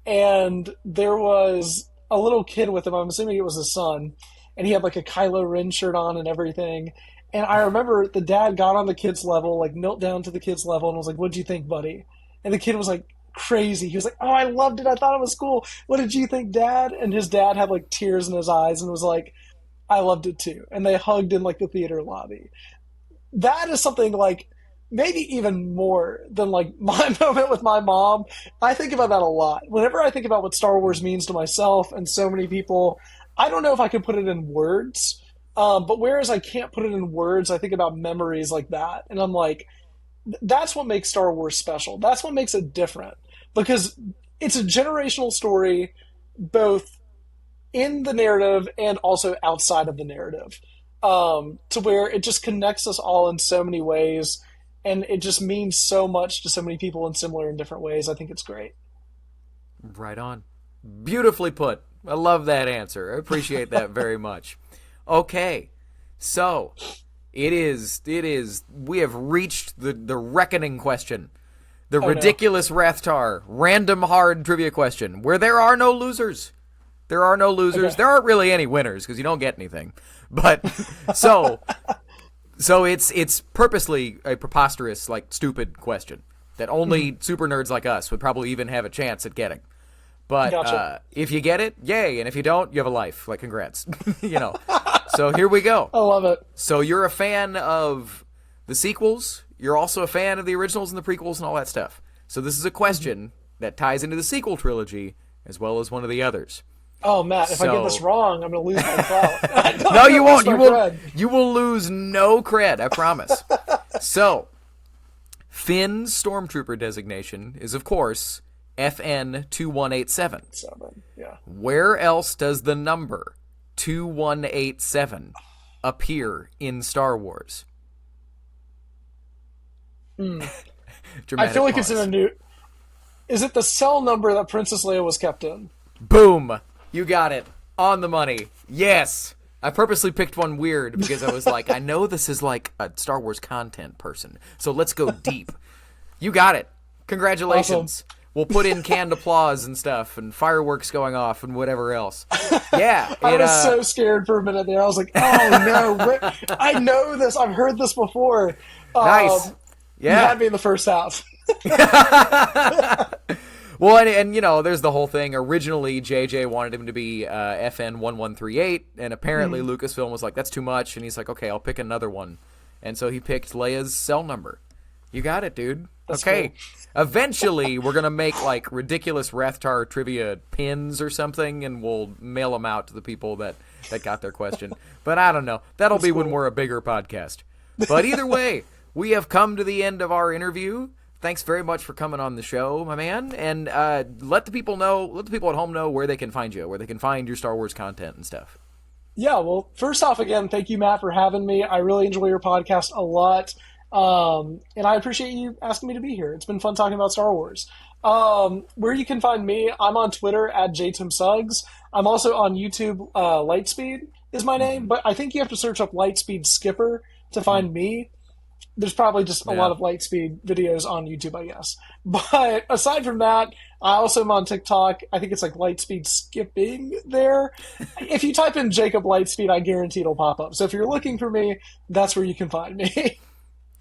And there was a little kid with him. I'm assuming it was his son. And he had like a Kylo Ren shirt on and everything. And I remember the dad got on the kid's level, like knelt down to the kid's level and was like, "What'd you think, buddy?" And the kid was like, crazy. He was like, "Oh, I loved it. I thought it was cool. What did you think, Dad?" And his dad had like tears in his eyes and was like, "I loved it too." And they hugged in like the theater lobby. That is something like maybe even more than like my moment with my mom. I think about that a lot. Whenever I think about what Star Wars means to myself and so many people, I don't know if I can put it in words. But whereas I can't put it in words, I think about memories like that. And I'm like, that's what makes Star Wars special. That's what makes it different because it's a generational story, both in the narrative and also outside of the narrative, to where it just connects us all in so many ways, and it just means so much to so many people in similar and different ways. I think it's great. Right on. Beautifully put. I love that answer. I appreciate that very much. Okay, so it is, we have reached the reckoning question. The ridiculous Rathtar, random hard trivia question, where there are no losers. There are no losers. Okay. There aren't really any winners, because you don't get anything. But, so it's purposely a preposterous, like, stupid question that only super nerds like us would probably even have a chance at getting. But gotcha. If you get it, yay. And if you don't, you have a life. Like, congrats. You know. So here we go. I love it. So you're a fan of the sequels. You're also a fan of the originals and the prequels and all that stuff. So this is a question that ties into the sequel trilogy as well as one of the others. Oh, Matt, if I get this wrong, I'm going to lose my clout. No, you won't. You will lose no cred, I promise. So, Finn's Stormtrooper designation is, of course, FN 2187. Yeah. Where else does the number 2187 appear in Star Wars? I feel like it's in a new... Is it the cell number that Princess Leia was kept in? Boom! You got it. On the money. Yes! I purposely picked one weird because I was like, I know this is like a Star Wars content person, so let's go deep. You got it. Congratulations. Awesome. We'll put in canned applause and stuff and fireworks going off and whatever else. Yeah. I was so scared for a minute there. I was like, oh no, I know this. I've heard this before. Nice. Yeah. You had me in the first half. Well, and you know, there's the whole thing. Originally, JJ wanted him to be FN 1138, and apparently Lucasfilm was like, that's too much, and he's like, okay, I'll pick another one. And so he picked Leia's cell number. You got it, dude. That's okay. Cool. Eventually, we're going to make, like, ridiculous Rathtar trivia pins or something, and we'll mail them out to the people that got their question. But I don't know. That'll be cool when we're a bigger podcast. But either way, we have come to the end of our interview. Thanks very much for coming on the show, my man. And let the people at home know where they can find you, where they can find your Star Wars content and stuff. Yeah, well, first off, again, thank you, Matt, for having me. I really enjoy your podcast a lot. And I appreciate you asking me to be here. It's been fun talking about Star Wars. Where you can find me, I'm on Twitter at Suggs. I'm also on YouTube. Lightspeed is my name, but I think you have to search up Lightspeed Skipper to find me. There's probably just a lot of Lightspeed videos on YouTube, I guess. But aside from that, I also am on TikTok. I think it's like Lightspeed Skipping there. If you type in Jacob Lightspeed, I guarantee it'll pop up. So if you're looking for me, that's where you can find me.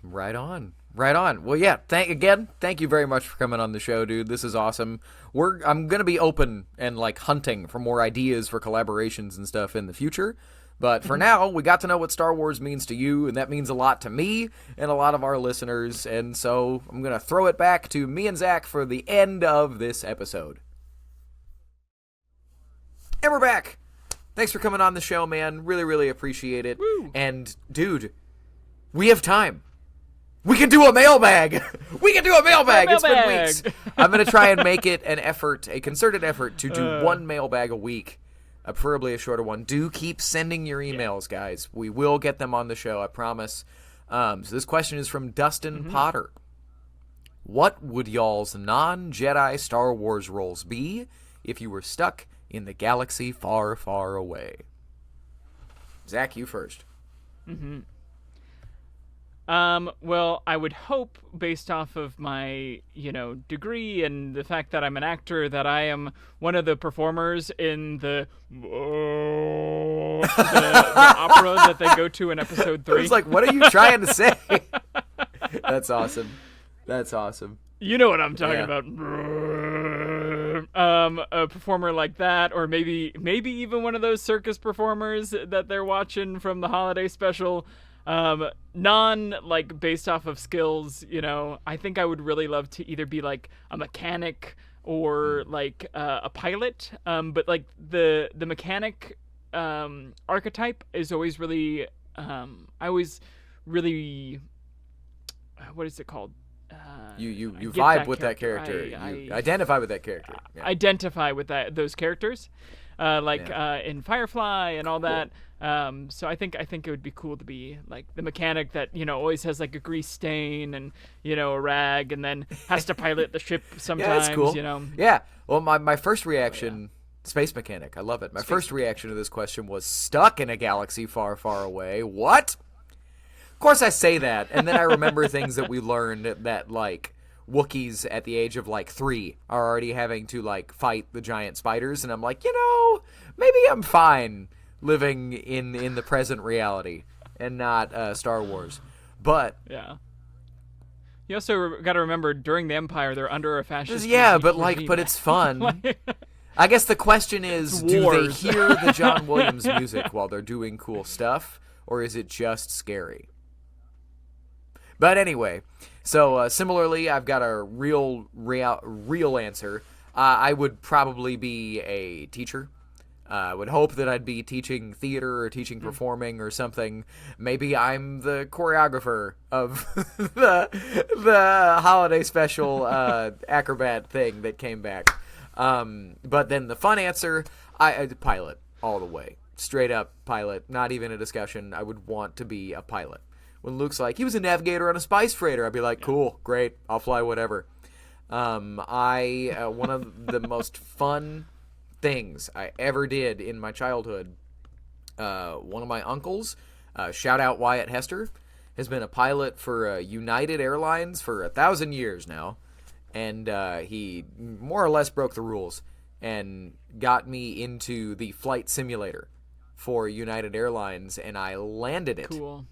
Right on. Right on. Well, yeah, thank you very much for coming on the show, dude. This is awesome. I'm going to be open and, like, hunting for more ideas for collaborations and stuff in the future. But for now, we got to know what Star Wars means to you, and that means a lot to me and a lot of our listeners. And so I'm going to throw it back to me and Zach for the end of this episode. And we're back. Thanks for coming on the show, man. Really, really appreciate it. Woo. And, dude, we have time. We can do a mailbag. We can do a mailbag. It's been weeks. I'm going to try and make it an effort, a concerted effort, to do one mailbag a week, preferably a shorter one. Do keep sending your emails, guys. We will get them on the show, I promise. So this question is from Dustin Potter. What would y'all's non-Jedi Star Wars roles be if you were stuck in the galaxy far, far away? Zach, you first. Well, I would hope, based off of my, degree and the fact that I'm an actor, that I am one of the performers in the opera that they go to in episode 3. It's like, what are you trying to say? That's awesome. That's awesome. You know what I'm talking about. A performer like that, or maybe even one of those circus performers that they're watching from the holiday special. Based off of skills, I think I would really love to either be like a mechanic or like a pilot. But like the mechanic archetype is always really what is it called? You vibe with that character. You identify with that character. Yeah. Identify with those characters, in Firefly and all that. So I think it would be cool to be like the mechanic that always has like a grease stain and a rag, and then has to pilot the ship sometimes. Yeah, that's cool. Yeah. Well, my first reaction, space mechanic. I love it. My first reaction to this question was stuck in a galaxy far, far away. What? Of course I say that, and then I remember things that we learned that, like, Wookiees at the age of, 3 are already having to, fight the giant spiders, and I'm like, maybe I'm fine living in the present reality and not Star Wars. But... yeah. You also got to remember, during the Empire, they're under a fascist regime. But it's fun. I guess the question is, do they hear the John Williams music while they're doing cool stuff, or is it just scary? But anyway, so similarly, I've got a real answer. I would probably be a teacher. I would hope that I'd be teaching theater or teaching performing or something. Maybe I'm the choreographer of the holiday special acrobat thing that came back. But then the fun answer, I pilot all the way. Straight up pilot, not even a discussion. I would want to be a pilot. When Luke's like, he was a navigator on a spice freighter, I'd be like, cool, great, I'll fly whatever. One of the most fun things I ever did in my childhood, one of my uncles, shout out Wyatt Hester, has been a pilot for United Airlines for 1,000 years now, and he more or less broke the rules and got me into the flight simulator for United Airlines, and I landed it. Cool.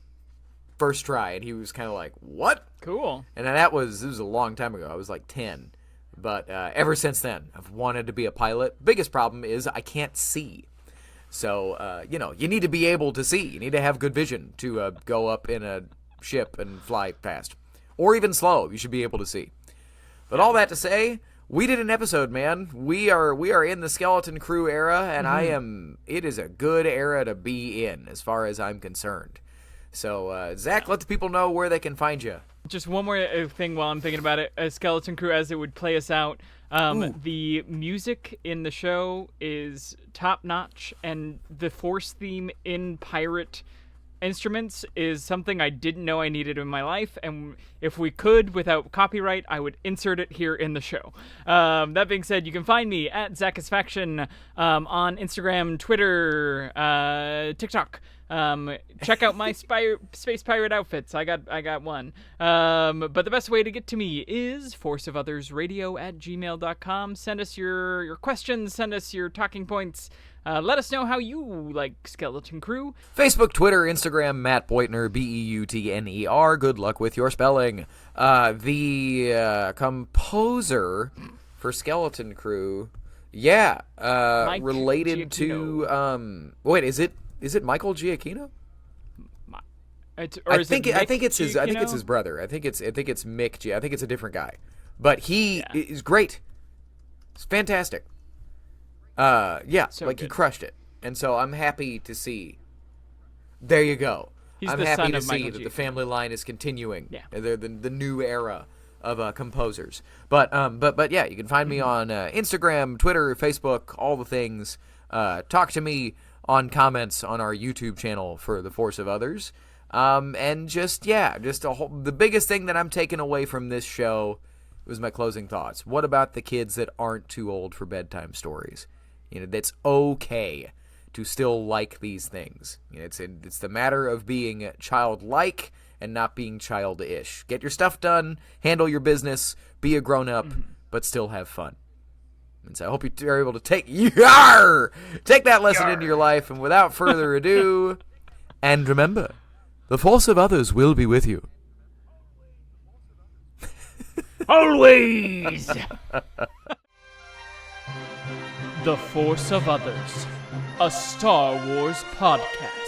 First try, and he was kind of like, what? Cool. And this was a long time ago. I was like 10. But ever since then, I've wanted to be a pilot. Biggest problem is I can't see. So, you need to be able to see. You need to have good vision to go up in a ship and fly fast. Or even slow. You should be able to see. But all that to say, we did an episode, man. We are in the Skeleton Crew era, and it is a good era to be in, as far as I'm concerned. So, Zach, let the people know where they can find you. Just one more thing while I'm thinking about it. Skeleton Crew, as it would play us out, the music in the show is top-notch, and the Force theme in pirate instruments is something I didn't know I needed in my life, and if we could, without copyright, I would insert it here in the show. That being said, you can find me at Zachisfaction on Instagram, Twitter, TikTok. Check out my space pirate outfits. I got one. But the best way to get to me is forceofothersradio@gmail.com. Send us your questions. Send us your talking points. Let us know how you like Skeleton Crew. Facebook, Twitter, Instagram, Matt Beutner, Beutner. Good luck with your spelling. The composer for Skeleton Crew, related Giacchino. to wait, is Is it Michael Giacchino? I think it's his brother. I think it's Mick. I think it's a different guy, but he is great. It's fantastic. So like good. He crushed it, and so I'm happy to see. There you go. I'm happy to see that the family line is continuing. Yeah, they're the new era of composers. But yeah, you can find me on Instagram, Twitter, Facebook, all the things. Talk to me on comments on our YouTube channel for The Force of Others. And the biggest thing that I'm taking away from this show was my closing thoughts. What about the kids that aren't too old for bedtime stories? That's okay to still like these things. It's the matter of being childlike and not being childish. Get your stuff done, handle your business, be a grown-up, but still have fun. And so I hope you are able to take that lesson into your life. And without further ado, and remember, the force of others will be with you. Always! The Force of Others, a Star Wars podcast.